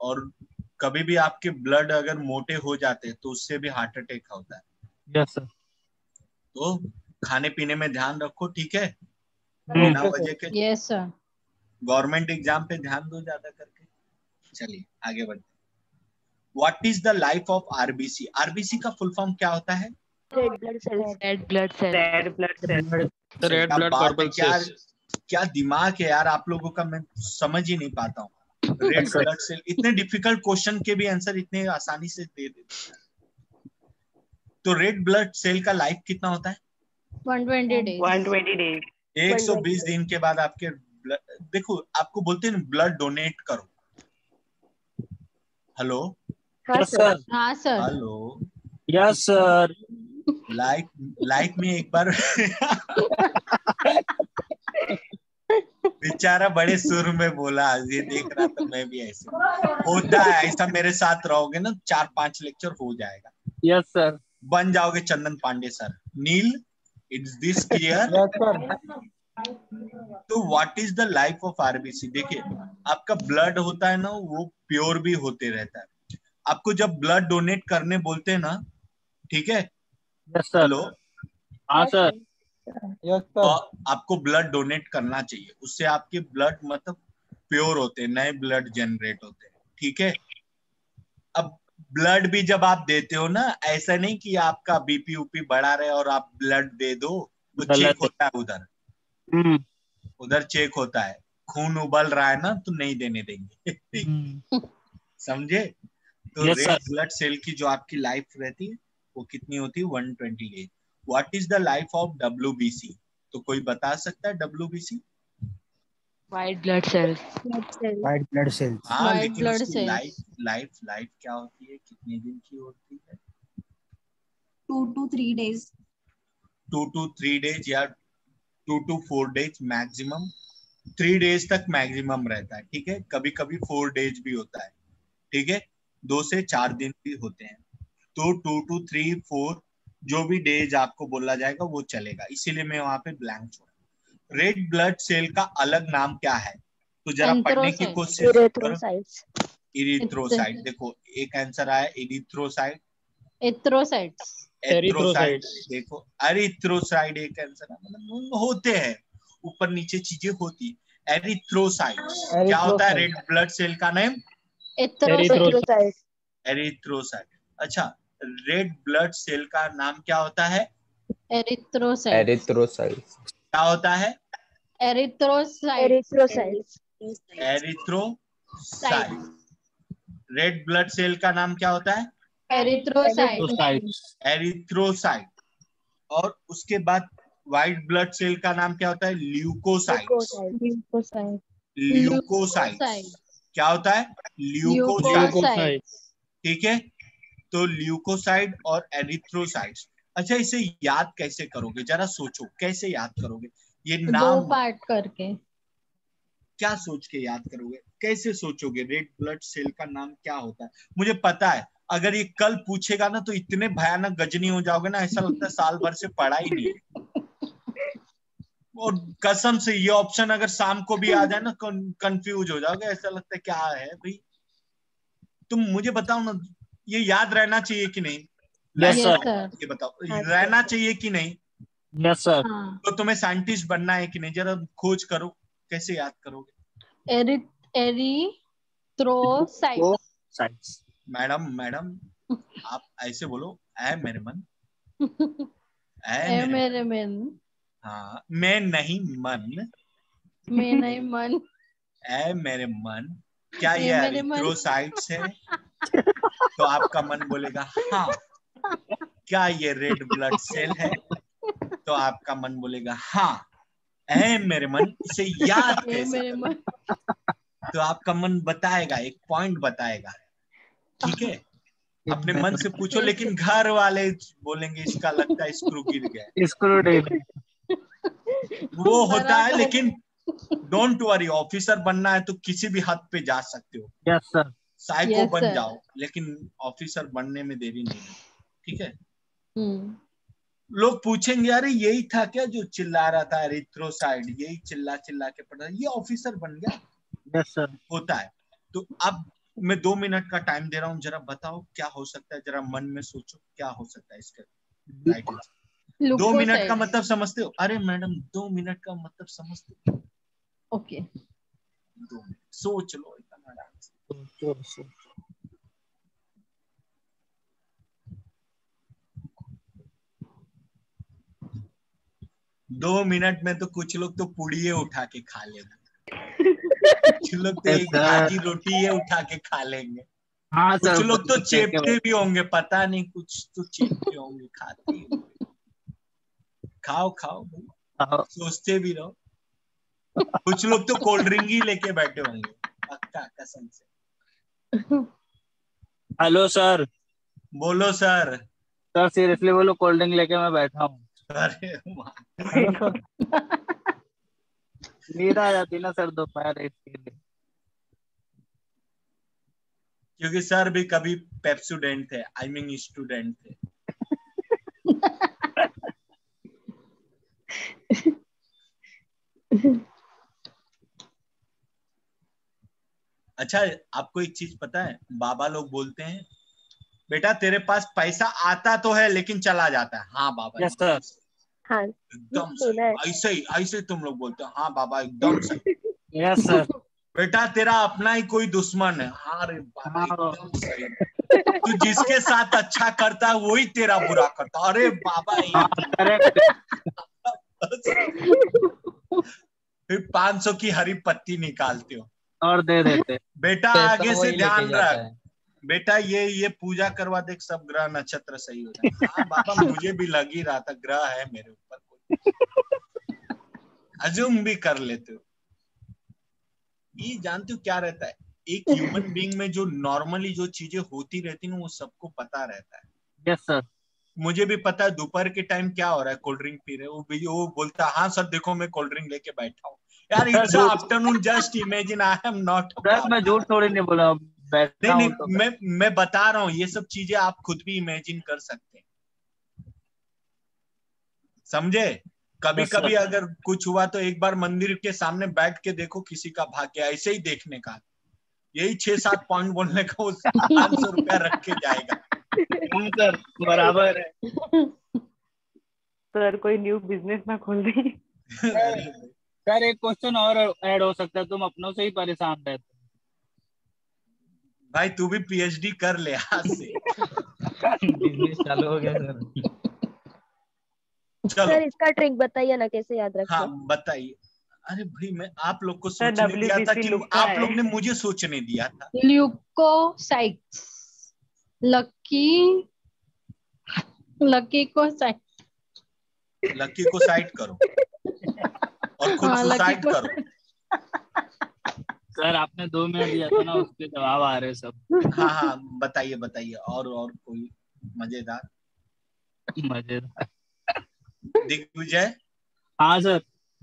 और कभी भी आपके ब्लड अगर मोटे हो जाते हैं तो उससे भी हार्ट अटैक होता है। Yes sir. तो खाने पीने में ध्यान रखो, ठीक है? बिना वजह के यस सर। गवर्नमेंट एग्जाम पे ध्यान दो ज्यादा करके। चलिए आगे बढ़ते हैं। What is the life of RBC? RBC का फुल फॉर्म क्या होता है? Red blood cells. Red blood cells. Red blood कॉर्पल्स। क्या दिमाग है यार आप लोगों का, मैं समझ ही नहीं पाता हूँ। रेड ब्लड सेल, इतने डिफिकल्ट क्वेश्चन के भी आंसर इतने आसानी से दे देते। तो रेड ब्लड सेल का लाइफ कितना होता है? 120 डेज। 120 डेज। 120 दिन के बाद आपके देखो, आपको बोलते हैं ब्लड डोनेट करो। हेलो। हाँ सर। हाँ sir. Hello. Yes sir. Life में एक बार बेचारा बड़े सुर में बोला, ये देख रहा था मैं भी ऐसे। होता है ऐसा, मेरे साथ रहोगे ना 4-5 लेक्चर हो जाएगा। Yes sir. बन जाओगे Chandan Pandey sir. Neel, it's this clear? तो what is the life of RBC? देखिए, आपका ब्लड होता है ना, वो प्योर भी होते रहता है। आपको जब ब्लड डोनेट करने बोलते हैं ना, ठीक है? Yes sir. हेलो। हाँ सर। तो आपको ब्लड डोनेट करना चाहिए, उससे आपके ब्लड मतलब प्योर होते हैं, नए ब्लड जनरेट होते हैं, ठीक है? अब ब्लड भी जब आप देते हो ना, ऐसा नहीं कि आपका बीपी ऊपी बढ़ा रहे और आप ब्लड दे दो, तो चेक होता है उधर चेक होता है। खून उबल रहा है ना तो नहीं देने देंगे। समझे? तो रेड ब्लड सेल की जो आपकी लाइफ रहती है वो कितनी होती है? 128। What is the life of WBC? तो कोई बता सकता है WBC? White blood cells. White blood cells. हाँ, लेकिन उसकी लाइफ क्या होती है, कितने दिन की होती है? 2 to 3 days. 2 to 3 days या 2 to 4 days मैक्सिमम, 3 days तक मैक्सिमम रहता है, ठीक है। कभी कभी 4 days भी होता है, ठीक है, 2 से 4 दिन भी होते हैं। तो 2 to 3, 4 जो भी डेज आपको बोला जाएगा वो चलेगा, इसीलिए मैं वहां पे ब्लैंक छोड़ा। रेड ब्लड सेल का अलग नाम क्या है? तो जरा पढ़ने की कोशिश करो। इरिथ्रोसाइट। देखो एक आंसर आया इरिथ्रोसाइट, एथ्रोसाइट्स, एथ्रोसाइट। देखो एरिथ्रोसाइट एक आंसर है, मतलब होते हैं ऊपर नीचे चीजें होती। एरिथ्रोसाइट्स क्या होता है? रेड ब्लड सेल का नेम एथ्रोसाइट। एरिथ्रोसाइट। अच्छा, रेड ब्लड सेल का नाम क्या होता है? एरिथ्रोसाइट। एरिथ्रोसाइट क्या होता है? Erythrocyte. Erythrocyte. Red blood cell का नाम क्या होता है? एरिथ्रोसाइट। एरिथ्रोसाइट। और उसके बाद व्हाइट ब्लड सेल का नाम क्या होता है? ल्यूकोसाइट। ल्यूकोसाइट क्या होता है? ल्यूकोसाइट, ठीक है। तो ल्यूकोसाइट और एरिथ्रोसाइट्स। अच्छा, इसे याद कैसे करोगे? जरा सोचो, कैसे याद करोगे ये नाम? 2 पार्ट करके। क्या सोच के याद करोगे? कैसे सोचोगे रेड ब्लड सेल का नाम क्या होता है? मुझे पता है अगर ये कल पूछेगा ना तो इतने भयानक गजनी हो जाओगे ना, ऐसा लगता है साल भर से पढ़ा ही नहीं। और कसम से ये ऑप्शन अगर शाम को भी आ जाए ना, कंफ्यूज हो जाओगे, ऐसा लगता है क्या है भाई। तुम मुझे बताओ ना, ये याद रहना चाहिए कि नहीं? Yes sir. ये बताओ, रहना चाहिए कि नहीं? Yes sir. तो तुम्हें साइंटिस्ट बनना है कि नहीं? जरा खोज करो, कैसे याद करोगे? एरिथ्रोसाइट्स। मैडम आप ऐसे बोलो, ऐ मेरे मन, ऐ मेरे मन। हाँ, मैं नहीं मन, मैं नहीं मन, ऐ मेरे मन। क्या ये एरिथ्रोसाइट्स है? तो आपका मन बोलेगा हाँ। क्या ये रेड ब्लड सेल है? तो आपका मन बोलेगा हाँ। ऐ मेरे मन, इसे याद कैसे करें? तो आपका मन बताएगा, एक पॉइंट बताएगा, ठीक है। अपने मन से पूछो, लेकिन घर वाले बोलेंगे इसका लगता है स्क्रू गिर गया। वो होता है, लेकिन डोंट वरी, ऑफिसर बनना है तो किसी भी हद पे जा सकते हो। Yes sir. साइको बन जाओ, लेकिन ऑफिसर बनने में देरी नहीं है, ठीक है। लोग पूछेंगे अरे यही था क्या जो चिल्ला रहा था एरिथ्रोसाइट, यही चिल्ला चिल्ला के पढ़ा, ये ऑफिसर बन गया। Yes sir. होता है। तो अब मैं 2 मिनट का टाइम दे रहा हूँ, जरा बताओ क्या हो सकता है। जरा मन में सोचो क्या हो सकता है इसका राइट आंसर। 2 मिनट का मतलब समझते हो? अरे मैडम 2 मिनट का मतलब समझते हो? ओके, 2 मिनट सोच लो, इतना आराम से। 2 मिनट में तो कुछ लोग तो पुड़िये उठा के खा लेंगे, कुछ लोग तो एक भाजी रोटी ये उठा के खा लेंगे। हाँ, कुछ लोग तो चेपते भी होंगे, पता नहीं, कुछ तो चेपते होंगे, खाते होंगे। खाओ खाओ भाई, सोचते भी रहो। कुछ लोग तो कोल्ड ड्रिंक ही लेके बैठे होंगे, पक्का कसम से। Hello sir. बोलो सर। सर सीरियसली बोलो, कोल्ड ड्रिंक लेके मैं बैठा हूँ। अरे नींद आ जाती ना सर दोपहर, इसके लिए। क्योंकि सर भी कभी पेप्सोडेंट थे, आई मीन स्टूडेंट थे। अच्छा, आपको एक चीज पता है, बाबा लोग बोलते हैं बेटा तेरे पास पैसा आता तो है लेकिन चला जाता है। हाँ बाबा। Yes sir. हाँ, एकदम सही, ऐसे तुम लोग बोलते हो। हाँ बाबा एकदम सही। Yes sir. बेटा तेरा अपना ही कोई दुश्मन है। हाँ रे बाबा एकदम सही। तू जिसके साथ अच्छा करता है वही तेरा बुरा करता। अरे बाबा फिर 500 की हरी पत्ती निकालते हो और दे देते। बेटा आगे से ध्यान रख, बेटा ये पूजा करवा देख, सब ग्रह नक्षत्र सही हो जाए। हाँ बाबा मुझे भी लग ही रहा था ग्रह है मेरे ऊपर, कोई अज्यूम भी कर लेते हो। ये जानते हो क्या रहता है, एक ह्यूमन बीइंग में जो नॉर्मली जो चीजें होती रहती है वो सबको पता रहता है। Yes sir. मुझे भी पता है दोपहर के टाइम क्या हो रहा है, कोल्ड ड्रिंक पी रहे हैं। वो बोलता है हाँ सर देखो मैं कोल्ड ड्रिंक लेके बैठा हूँ। यार it's afternoon, just imagine, I am not. मैं झूठ थोड़ी नहीं बोला, बैठा नहीं हूं तो मैं बता रहा हूँ, ये सब चीजें आप खुद भी इमेजिन कर सकते हैं, समझे। कभी कभी अगर कुछ हुआ तो एक बार मंदिर के सामने बैठ के देखो किसी का भाग्य, ऐसे ही देखने का। यही 6-7 पॉइंट बोलने का, वो 500 रुपया रख के जाएगा। सर बराबर है। सर कोई न्यू बिजनेस ना खोल दी। सर एक क्वेश्चन और ऐड हो सकता है, तुम अपनों से ही परेशान रहते हो। भाई तू भी पीएचडी कर ले आज से। बिजनेस चालू हो गया सर। सर इसका ट्रिक बताइए ना, कैसे याद रखें। हाँ बताइए। अरे भाई मैं आप लोग को सोचने दिया था कि आप लोग ने मुझे सोचने दिया था। ल्यूकोसाइट्स, लकी को साइड करो और खुद सुसाइड करो। सर आपने 2 मिनट दिया था ना, उसके जवाब आ रहे सब। हाँ बताइए और कोई मजेदार। दिग्विजय। हाँ सर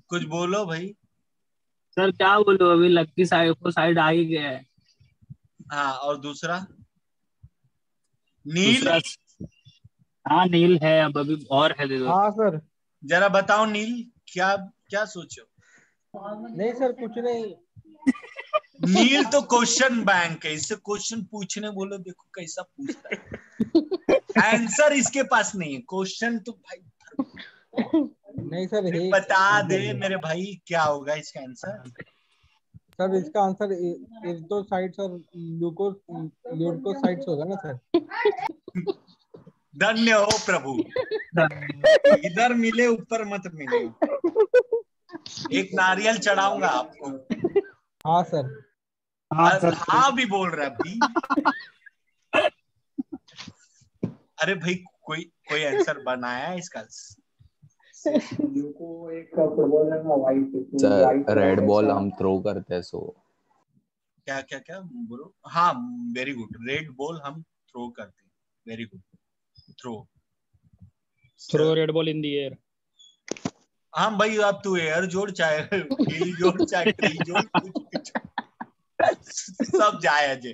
कुछ बोलो भाई। सर क्या बोलो, अभी लक्की साइड आ ही गया है। हाँ और दूसरा नील। हाँ नील है, अब अभी और है दे दो। हाँ सर। जरा बताओ नील क्या सोचो। नहीं सर कुछ नहीं। नील तो क्वेश्चन बैंक है, इससे क्वेश्चन पूछने बोलो, देखो कैसा पूछता है। आंसर इसके पास नहीं है, क्वेश्चन तो भाई नहीं सर बता दे मेरे भाई क्या होगा इसका आंसर। सर इसका आंसर इरिथ्रोसाइट्स और ल्यूकोसाइट्स होगा ना सर। धन्य हो प्रभु। इधर मिले ऊपर मत मिले। एक नारियल चढ़ाऊंगा आपको। हाँ सर। हाँ भी बोल रहा है अभी। अरे भाई कोई आंसर बनाया है इसका। रेड बॉल हम थ्रो करते हैं सो। क्या बोलो। हाँ वेरी गुड, रेड बॉल हम थ्रो करते हैं, very good. Throw red ball in the air. हाँ भाई अब तू एयर जोड़ चाहे हिल जोड़ चाहे ट्री जोड़, कुछ सब जायज है।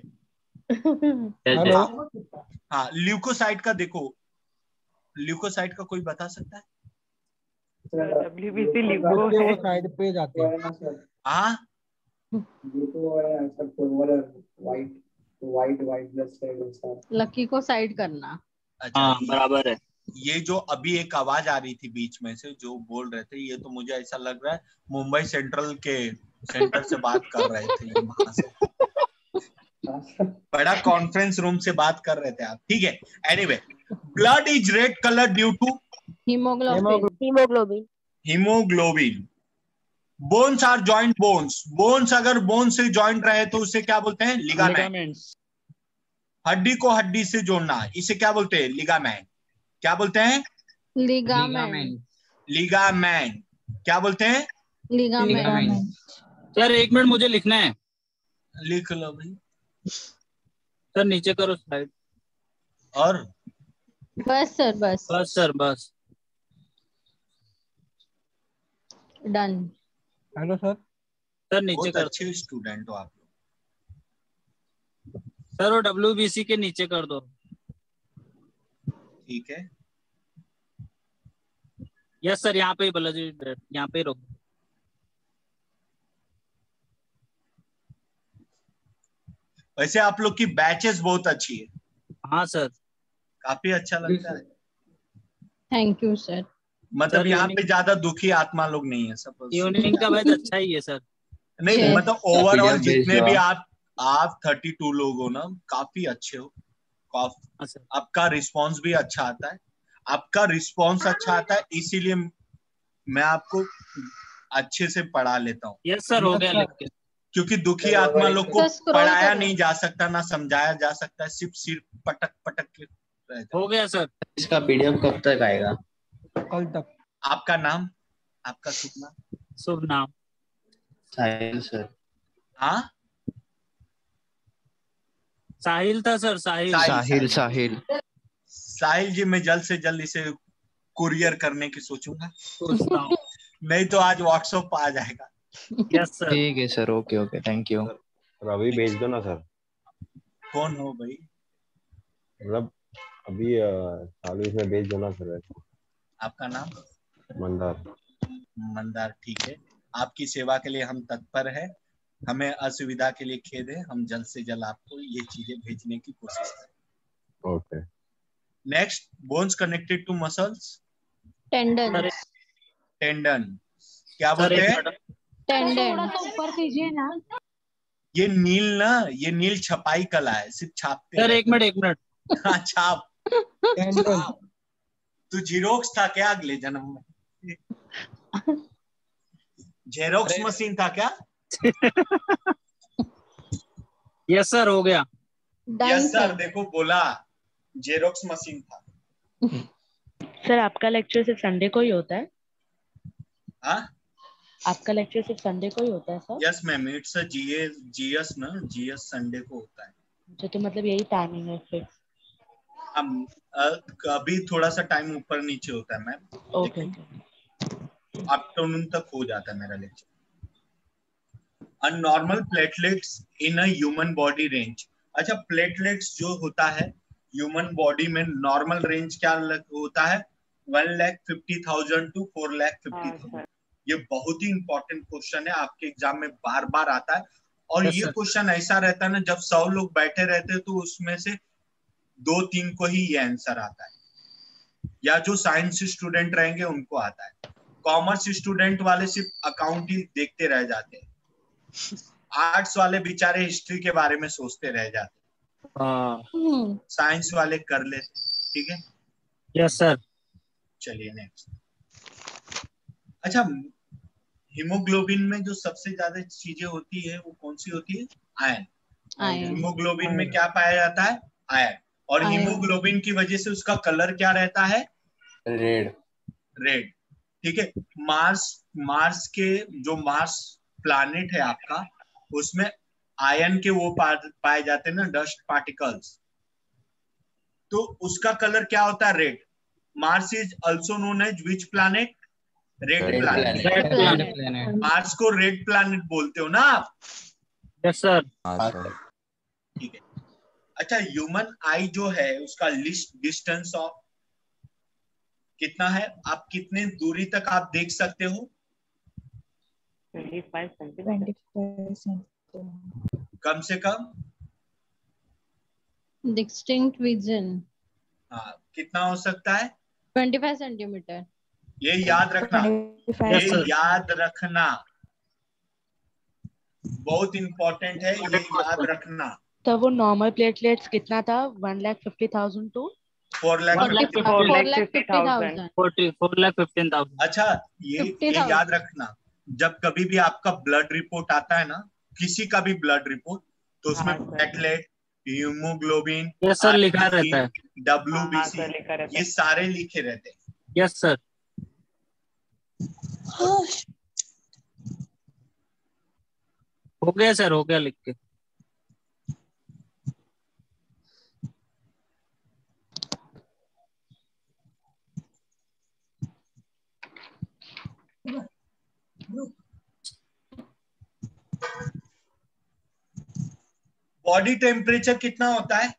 हाँ ल्यूकोसाइट का देखो, ल्यूकोसाइट का कोई बता सकता है। WBC ल्यूको है, साइड पे जाते हैं। हाँ लकी को साइड करना। अच्छा हाँ बराबर है। ये जो अभी एक आवाज आ रही थी बीच में से जो बोल रहे थे, ये तो मुझे ऐसा लग रहा है मुंबई सेंट्रल के सेंटर से बात कर रहे थे, वहां से बड़ा कॉन्फ्रेंस रूम से बात कर रहे थे आप। ठीक है, anyway blood is red colour due to haemoglobin. Bones are joint bones. Bones अगर बोन से जॉइंट रहे तो उसे क्या बोलते हैं? लिगामेंट। हड्डी को हड्डी से जोड़ना, इसे क्या बोलते हैं? लिगामेंट। क्या बोलते हैं? लिगामेंट। क्या बोलते हैं? लिगामेंट। सर 1 मिनट मुझे लिखना है। लिख लो भाई। सर नीचे करो स्लाइड। और बस सर बस डन। Hello sir. सर नीचे बहुत अच्छे स्टूडेंट हो आप लोग। सर वो WBC के नीचे कर दो। ठीक है। यस सर, यहाँ पे ही बालाजी, यहाँ पे रोक। वैसे आप लोग की बैचेस बहुत अच्छी है। हाँ सर, काफी अच्छा लगता है। Thank you sir. मतलब यहाँ पे ज्यादा दुखी आत्मा लोग नहीं है सब। यूनियन का बैच अच्छा ही है सर। नहीं मतलब ओवरऑल जितने भी आप 32 लोग हो ना, काफी अच्छे हो। आपका रिस्पांस भी अच्छा आता है। आपका रिस्पांस अच्छा आता है, इसीलिए मैं आपको अच्छे से पढ़ा लेता हूँ। यस सर, हो गया लिख के। क्योंकि दुखी आत्मा लोग को पढ़ाया नहीं जा सकता, ना समझाया जा सकता है, सिर्फ पटक के हो गया सर। इसका PDF कब तक आएगा? कल तक। आपका नाम? आपका शुभ नाम? शुभ नाम साहिल सर। हाँ साहिल था सर। साहिल। साहिल जी, मैं जल्द से जल्द इसे कुरियर करने की सोचूंगा, सोचता हूँ। नहीं तो आज व्हाट्सएप पर आ जाएगा। Yes sir. ठीक है sir, okay okay, thank you. अभी भेज दो ना सर। कौन हो भाई? मतलब अभी चालू इसमें भेज दो ना सर। आपका नाम? मंदार। मंदार, ठीक है। आपकी सेवा के लिए हम तत्पर है। हमें असुविधा के लिए खेद है। हम जल्द से जल्द आपको ये चीजें भेजने की कोशिश करें। Okay. Next, bones connected to muscles. Tendon. Tendon क्या बोलते हैं? टेंडन। थोड़ा सा ऊपर कीजिए ना। ये नील ना, ये नील छपाई कला है, सिर्फ छापते सर हैं। एक मिनट। हाँ, छाप। तू जीरोक्स था क्या अगले जन्म में? जेरोक्स मशीन था क्या? यस सर, हो गया। यस सर, देखो बोला जेरोक्स मशीन था। सर आपका लेक्चर सिर्फ संडे को ही होता है? हाँ, आपका लेक्चर सिर्फ संडे को ही होता है sir? Yes ma'am, it's a GS ना, जीएस संडे को होता है। अच्छा, तो मतलब यही टाइमिंग है फिर? हम कभी थोड़ा सा टाइम ऊपर नीचे होता है मैम, ओके। आफ्टरनून तक हो जाता है मेरा lecture. Abnormal platelets in a human body range. अच्छा, प्लेटलेट्स जो होता है ह्यूमन बॉडी में नॉर्मल रेंज क्या होता है? 1,50,000 to 4,50,000। ये बहुत ही इंपॉर्टेंट क्वेश्चन है, आपके एग्जाम में बार बार आता है। और ये क्वेश्चन ऐसा रहता है ना, जब 100 लोग बैठे रहते हैं तो उसमें से 2-3 को ही ये आंसर आता है, या जो साइंस स्टूडेंट रहेंगे उनको आता है। कॉमर्स स्टूडेंट वाले सिर्फ अकाउंट ही देखते रह जाते हैं। आर्ट्स वाले बेचारे हिस्ट्री के बारे में सोचते रह जाते हैं। साइंस वाले कर लेते। ठीक है, यस सर। चलिए नेक्स्ट। अच्छा, हीमोग्लोबिन में जो सबसे ज्यादा चीजें होती है वो कौन सी होती है? आयरन। हीमोग्लोबिन में क्या पाया जाता है? आयरन। और हीमोग्लोबिन की वजह से उसका कलर क्या रहता है? रेड। ठीक है। मार्स के जो मार्स प्लैनेट है आपका, उसमें आयरन के वो पाए जाते हैं ना, डस्ट पार्टिकल्स, तो उसका कलर क्या होता है? Red. Mars is also known as which planet? Red planet. Mars को रेड प्लैनेट बोलते हो ना आप? Yes sir. ठीक है। अच्छा, ह्यूमन आई जो है उसका डिस्टेंस ऑफ कितना है? आप कितने दूरी तक आप देख सकते हो? 25 सेंटीमीटर। कम से कम डिस्टिंक्ट विजन। हाँ, कितना हो सकता है? 25 सेंटीमीटर। ये याद रखना, ये याद रखना, बहुत इंपॉर्टेंट है, ये याद रखना। तो वो नॉर्मल प्लेटलेट्स कितना था? 1,50,000 to 4,50,000। 4,15,000। अच्छा, ये याद रखना, जब कभी भी आपका ब्लड रिपोर्ट आता है ना, किसी का भी ब्लड रिपोर्ट, तो उसमें प्लेटलेट, हीमोग्लोबिन, यस सर, लिखा रहता है। WBC, ये सारे लिखे रहते हैं। Yes sir. हो गया सर, हो गया लिख के। बॉडी टेम्परेचर कितना होता है?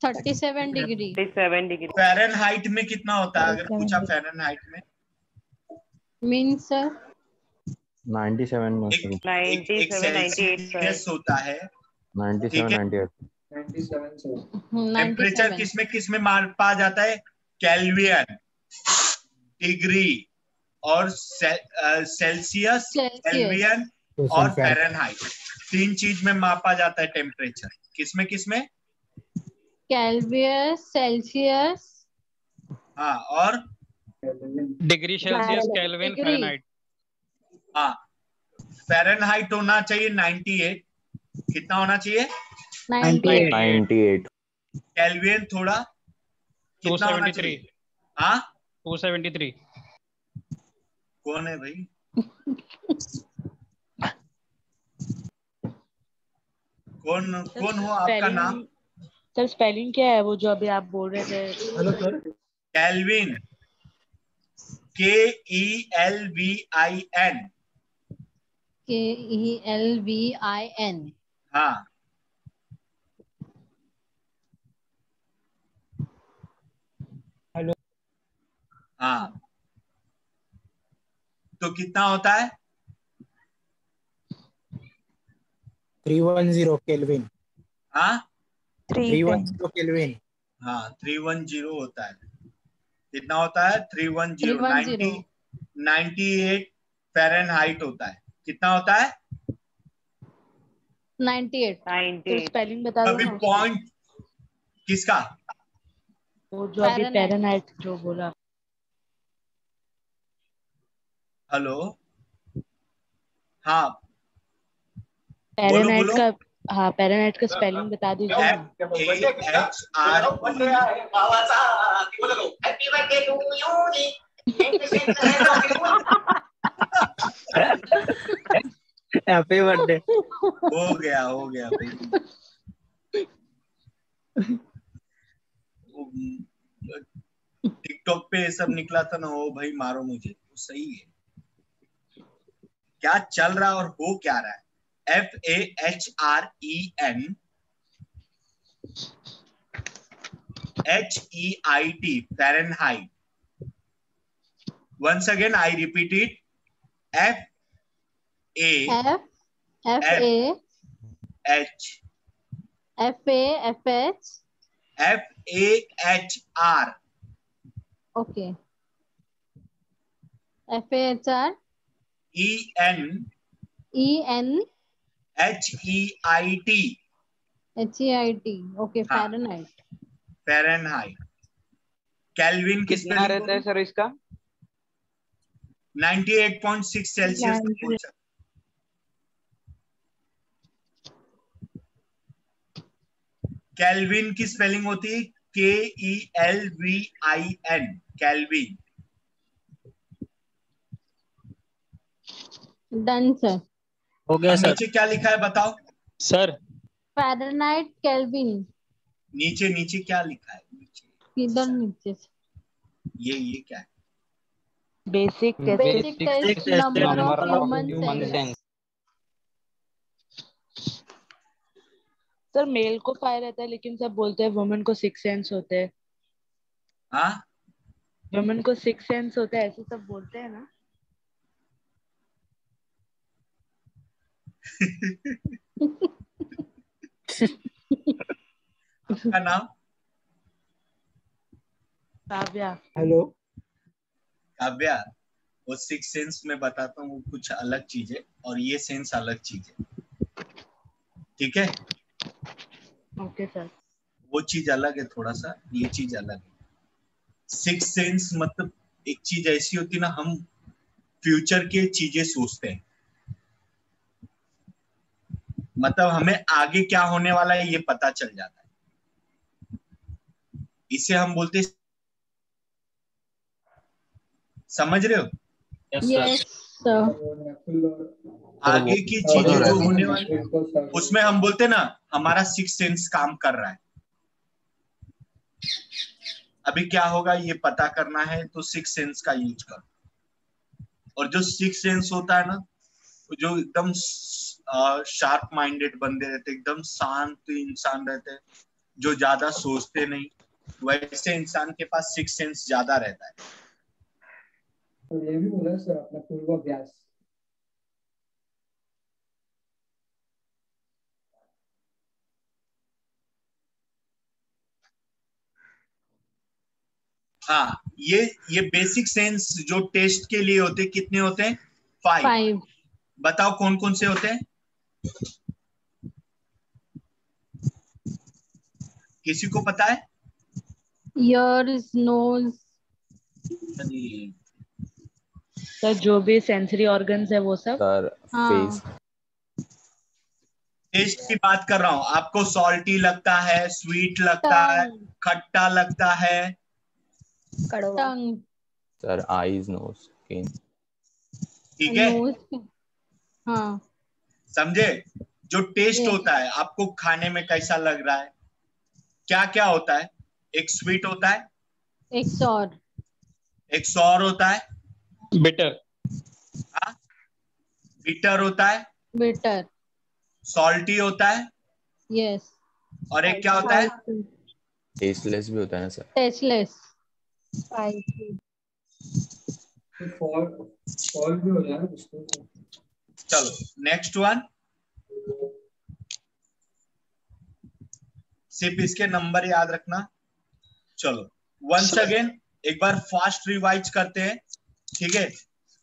37 डिग्री। फ़ारेनहाइट में कितना होता है? अगर पूछा फ़ारेनहाइट में मीन सर 97 एक सेल्सियस होता है। 97 टेम्परेचर किसमें मापा जाता है? केल्विन, डिग्री और सेल्सियस, केल्विन और फ़ारेनहाइट, 3 चीज में मापा जाता है टेम्परेचर। किसमें? केल्विन, सेल्सियस, हाँ, और डिग्री सेल्सियस, केल्विन, फ़ारेनहाइट। हाँ, फ़ारेनहाइट होना चाहिए 98। कितना होना चाहिए? 98। केल्विन थोड़ा कितना होना चाहिए? 273। कौन है भाई? कौन हो? आपका नाम? सर स्पेलिंग क्या है वो जो अभी आप बोल रहे थे? Hello sir. Kelvin, KELVIN। KELVIN। हाँ, हेलो। हाँ, तो कितना होता है? 310 केल्विन। हाँ, 310 केल्विन। हाँ, 310 होता है। कितना होता है? 310। 310। 98 फ़ारेनहाइट होता है। कितना होता है? 98। तो स्पेलिंग बता दो अभी ना। पॉइंट किसका? वो जो अभी फ़ारेनहाइट। फ़ारेनहाइट जो बोला। हेलो, हाँ, बोलो फ़ारेनहाइट बोलो। का, हाँ फ़ारेनहाइट का स्पेलिंग बता दीजिए ना। Happy birthday. हो गया भाई। टिकटॉक पे ये सब निकला था ना, वो भाई मारो मुझे, तो सही है। क्या चल रहा है और हो क्या रहा है? FAHRENHEIT, Fahrenheit. Once again, I repeat it. FAFAH FAHR Okay. FAHR ENHEIT HEIT। Okay, हाँ, फ़ारेनहाइट। फ़ारेनहाइट। केल्विन की कितना स्पेलिंग रहता है सर इसका? 98.6 सेल्सियस तक बोल सकते। केल्विन की स्पेलिंग होती है KELVIN, केल्विन। Done sir. हो गया सर। नीचे क्या लिखा है बताओ सर। Fahrenheit, kelvin. नीचे नीचे क्या लिखा है? नीचे किधर नीचे? ये क्या है? Basic test number of human cells. Sir male को 5 रहता है, लेकिन सब बोलते हैं वुमेन को 6 सेंस होते हैं। हाँ, वुमेन को 6 सेंस होते हैं, ऐसे सब बोलते हैं ना। आपका नाम? काव्या। हेलो। काव्या, वो 6 सेंस में बताता हूँ, वो कुछ अलग चीज है और ये सेंस अलग चीज है। ठीक है? Okay sir. वो चीज अलग है थोड़ा सा, ये चीज अलग है। 6 सेंस मतलब एक चीज ऐसी होती है ना, हम फ्यूचर के चीजें सोचते हैं, मतलब हमें आगे क्या होने वाला है ये पता चल जाता है। इसे हम बोलते हैं, समझ रहे हो? Yes sir. आगे की चीजें जो होने वाली उसमें हम बोलते हैं ना हमारा 6 सेंस काम कर रहा है। अभी क्या होगा ये पता करना है तो 6 सेंस का यूज करो। और जो 6 सेंस होता है ना, जो एकदम शार्प माइंडेड बंदे रहते, एकदम शांत इंसान रहते, जो ज्यादा सोचते नहीं, वैसे इंसान के पास 6 सेंस ज्यादा रहता है। तो ये भी बोला सर अपना पूर्वाभ्यास। हाँ, ये बेसिक सेंस जो टेस्ट के लिए होते कितने होते हैं? 5। बताओ कौन कौन से होते हैं? किसी को पता है? Years, knows. सर जो भी सेंसरी ऑर्गन्स है वो सब। Sir face. टेस्ट की बात कर रहा हूँ। आपको सॉल्टी लगता है, स्वीट लगता है, खट्टा लगता है? Tongue. Sir eyes, nose, skin. ठीक है, हाँ। समझे? जो टेस्ट होता है आपको खाने में कैसा लग रहा है, क्या क्या होता है? एक स्वीट होता है, एक सौर होता है, बिटर, बिटर होता है, बिटर, सॉल्टी होता है, यस, और एक क्या होता है? टेस्टलेस भी होता है ना सर? टेस्टलेस, फॉल भी हो जाए उसको। चलो नेक्स्ट वन, सिर्फ इसके नंबर याद रखना। चलो वंस अगेन एक बार फास्ट रिवाइज करते हैं, ठीक है?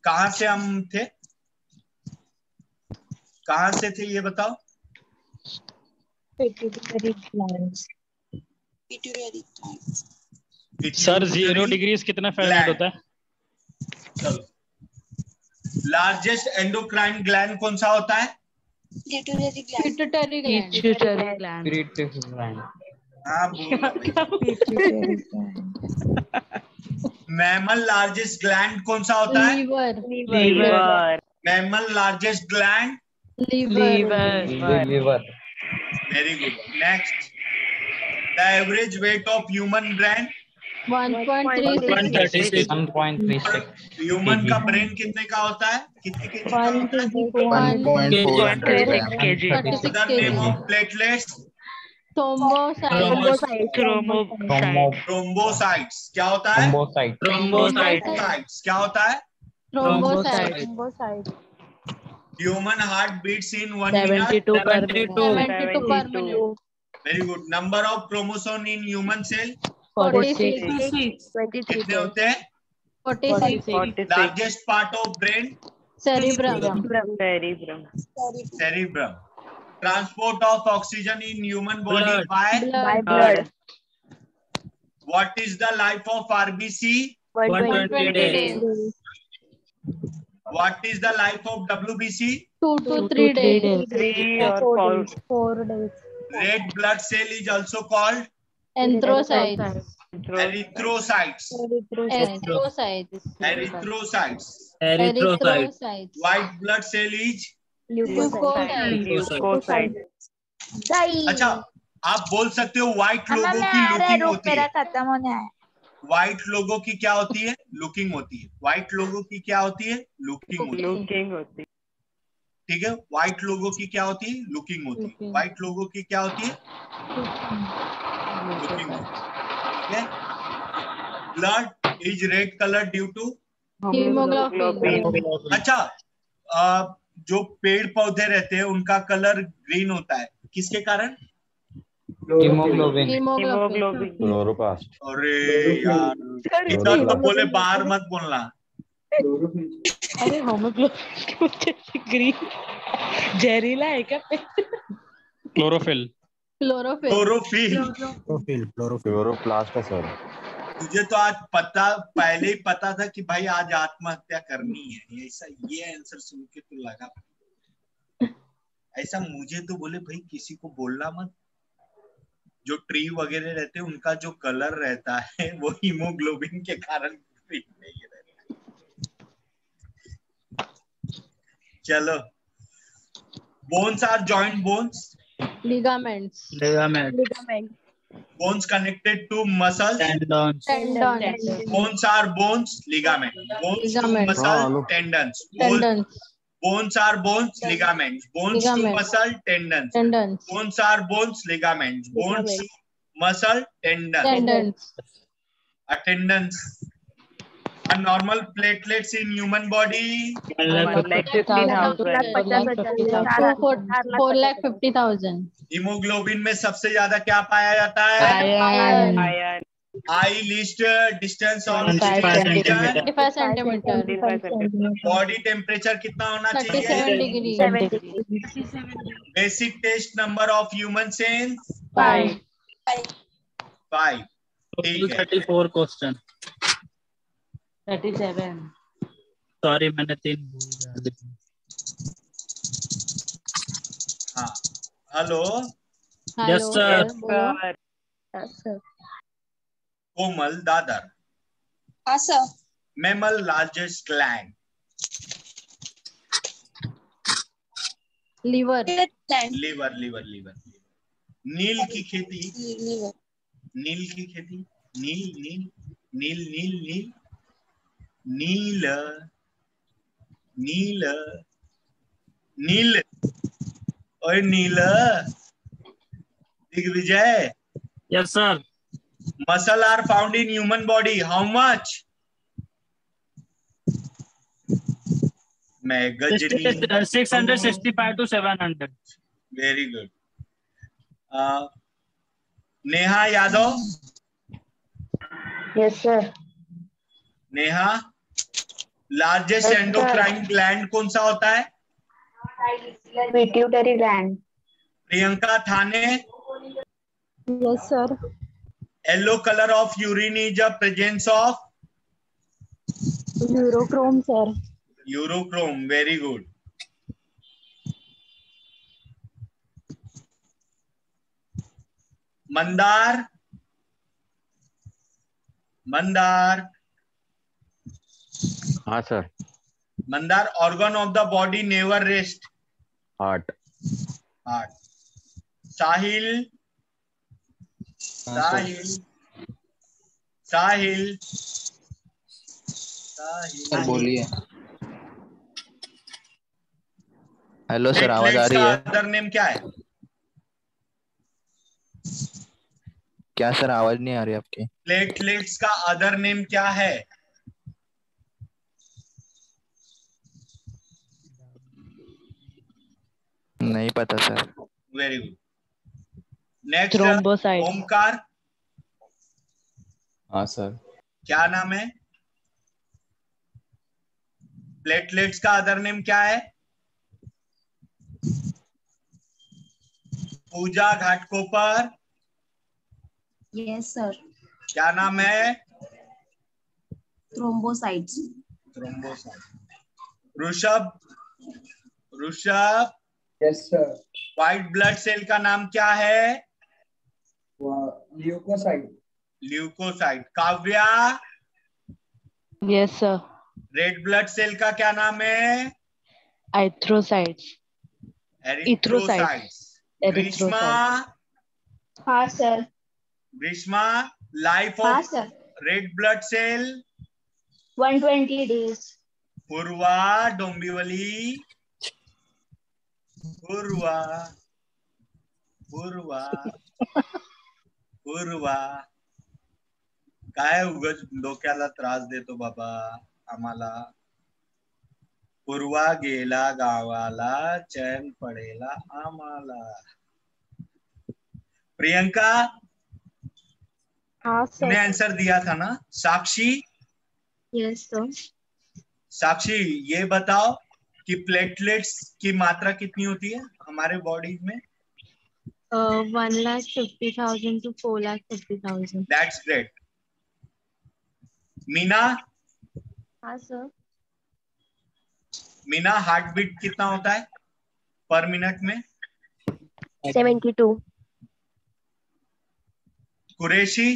कहां से हम थे, कहां से थे ये बताओ? सर 0 डिग्री कितना फ़ारेनहाइट होता है? चलो, लार्जेस्ट एंडोक्राइन ग्लैंड कौन सा होता है? पिट्यूटरी ग्लैंड, हाँ मैमल लार्जेस्ट ग्लैंड कौन सा होता है? Liver, mammal largest gland liver. Very good. Next, the average weight of human brain 1.36, 1.36 human का ब्रेन कितने का होता है? कितने केजी का होता है? 1.4 kg, the name of platelets? Thrombocytes. क्या होता है? थ्रोम्बोसाइट्स। क्या होता है? Thrombocyte, human heart beats in 1 minute 72 per minute, वेरी गुड। Number of chromosome in human cell 46, कितने होते हैं? 46, largest part of brain? cerebrum, cerebrum. Transport of oxygen in human body by blood, what is the life of RBC? 120 days, what is the life of WBC? 2 to 3 days, 4 days. Red blood cell is also called erythrocytes, erythrocytes. White blood cell is leukocytes, अच्छा, आप बोल सकते हो व्हाइट लोगों की लुकिंग होती है। खत्म होने आया। व्हाइट लोगों की क्या होती है? लुकिंग होती है। व्हाइट लोगों की क्या होती है? लुकिंग होती है। ठीक है, व्हाइट लोगों की क्या होती है? लुकिंग होती है। व्हाइट लोगों की क्या होती है? लुकिंग होती है। ठीक है। Blood is red colour due to hemoglobin, अच्छा, जो पेड़ पौधे रहते हैं उनका कलर ग्रीन होता है, किसके कारण? हीमोग्लोबिन। क्लोरोप्लास्ट। अरे यार, इधर तो बोले बाहर मत बोलना। अरे होमोग्लोबिन ग्रीन जहरीला है क्या? क्लोरोफिल। क्लोरोप्लास्ट है सर। मुझे तो आज पहले ही पता था कि भाई आज आत्महत्या करनी है, ऐसा ये आंसर सुन के तो लगा। ऐसा मुझे तो बोले भाई किसी को बोलना मत। जो ट्री वगैरह रहते हैं उनका जो कलर रहता है वो हीमोग्लोबिन के कारण ग्रीन नहीं रहता। चलो, bones are joint bones, ligaments, bones connected to muscles, tendons, bones are bones, ligament, bones to muscle, tendons, bones are bones, ligaments, bones to muscle, tendons, bones are bones, ligaments, bones to muscle, tendons. Attendance. A normal platelets in human body 450,000. Haemoglobin में सबसे ज्यादा क्या पाया जाता है? Eye least distance on 25 centimeter. Body temperature कितना होना 37 degree. Basic test number of human sense 5. 5। ठीक है। 34 क्वेश्चन। 37। सॉरी मैंने 3 भूल गया। हाँ, hello. Yes sir. Komal Dadar. हाँ sir. Mammal largest gland liver. Liver. नील की खेती नील की खेती, नील नील नील नील नील नील नील नील और नील। Digvijay. Yes sir. Muscle are found in human body. How much? मैं गजनी 665 to 700. Very good. Neha Yadav. Yes sir. Neha, largest endocrine gland कौन सा होता है? Pituitary gland. Priyanka Thane. Yes sir. Yellow colour of urine is a presence of urochrome sir. Urochrome, very good. Mandar. Mandar. हाँ sir. Mandar, organ of the body never rest. Heart. Heart. Sahil. Sahil. Sahil. Sir बोलिए। हेलो सर, आवाज आ रही है? अदर नेम क्या है? क्या सर, आवाज नहीं आ रही आपकी? प्लेटलेट्स का अदर नेम क्या है? नहीं पता sir. Very good. Next, thrombocyte. Omkar. हाँ सर। क्या नाम है? प्लेटलेट्स का अदर नेम क्या है? पूजा घाटकोपर। Yes sir. क्या नाम है? Thrombocytes. Thrombocyte. Rishabh. Rishabh. Yes sir. White blood cell का नाम क्या है? Leucocyte. Leucocyte. Kavya. Yes sir. Red blood cell का क्या नाम है? एरिथ्रोसाइट्स। एरिथ्रोसाइट्स। ग्रीष्मा। हाँ सर। ग्रीष्मा, लाइफ हाँ of sir. Red blood cell 120 days। Purva Dombivli. Purva. Purva. Purva, काय उगाच डोक्याला त्रास देतो बाबा आम्हाला। पूर्वा गेला गावाला, चैन पडेला आम्हाला। प्रियंका, हाँ तुमने सर। आंसर दिया था ना? साक्षी। Yes sir. साक्षी, ये बताओ कि प्लेटलेट्स की मात्रा कितनी होती है हमारे बॉडी में? 1,50,000 to 4,50,000। That's great. मीना। हाँ सर। मीना, हार्ट बीट कितना होता है पर मिनट में? 72। कुरैशी।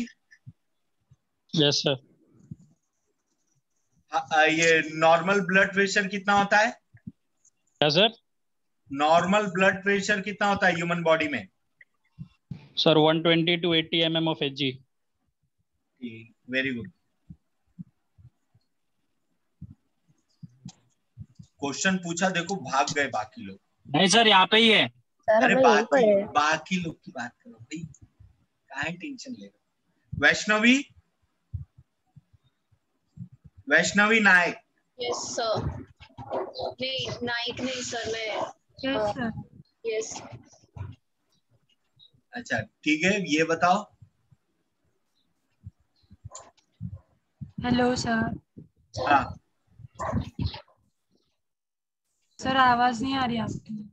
Yes sir. ये नॉर्मल ब्लड प्रेशर कितना होता है? क्या सर? नॉर्मल ब्लड प्रेशर कितना होता है ह्यूमन बॉडी में? Sir 120 to 80 mm of Hg। Very good. Question पूछा, देखो भाग गए बाकी लोग। नहीं सर, यहाँ पे ही है। अरे बाकी लोग की बात करो भाई, काहे टेंशन ले रहे हो? वैष्णवी। वैष्णवी नायक। Yes sir. नहीं, नाइक नहीं सर, मैं यस सर। यस। अच्छा ठीक है, ये बताओ। Hello sir. हाँ सर, आवाज नहीं आ रही आपकी।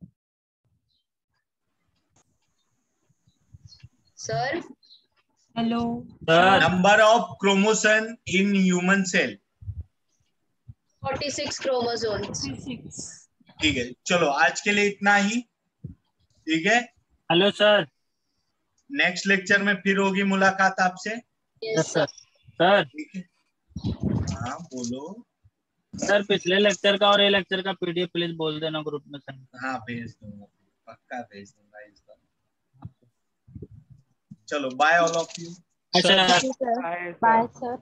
Sir. Hello number of chromosome in human cell? 46 chromosomes. ठीक है, चलो आज के लिए इतना ही। ठीक है। Hello sir. नेक्स्ट लेक्चर में फिर होगी मुलाकात आपसे। Yes sir. सर। ठीक है, हाँ बोलो। सर, पिछले लेक्चर का और ये लेक्चर का पीडीएफ प्लीज बोल देना ग्रुप में सेंड। हाँ भेज दूंगा, पक्का भेज दूंगा इस बार। चलो बाय ऑल ऑफ यू। अच्छा बाय सर।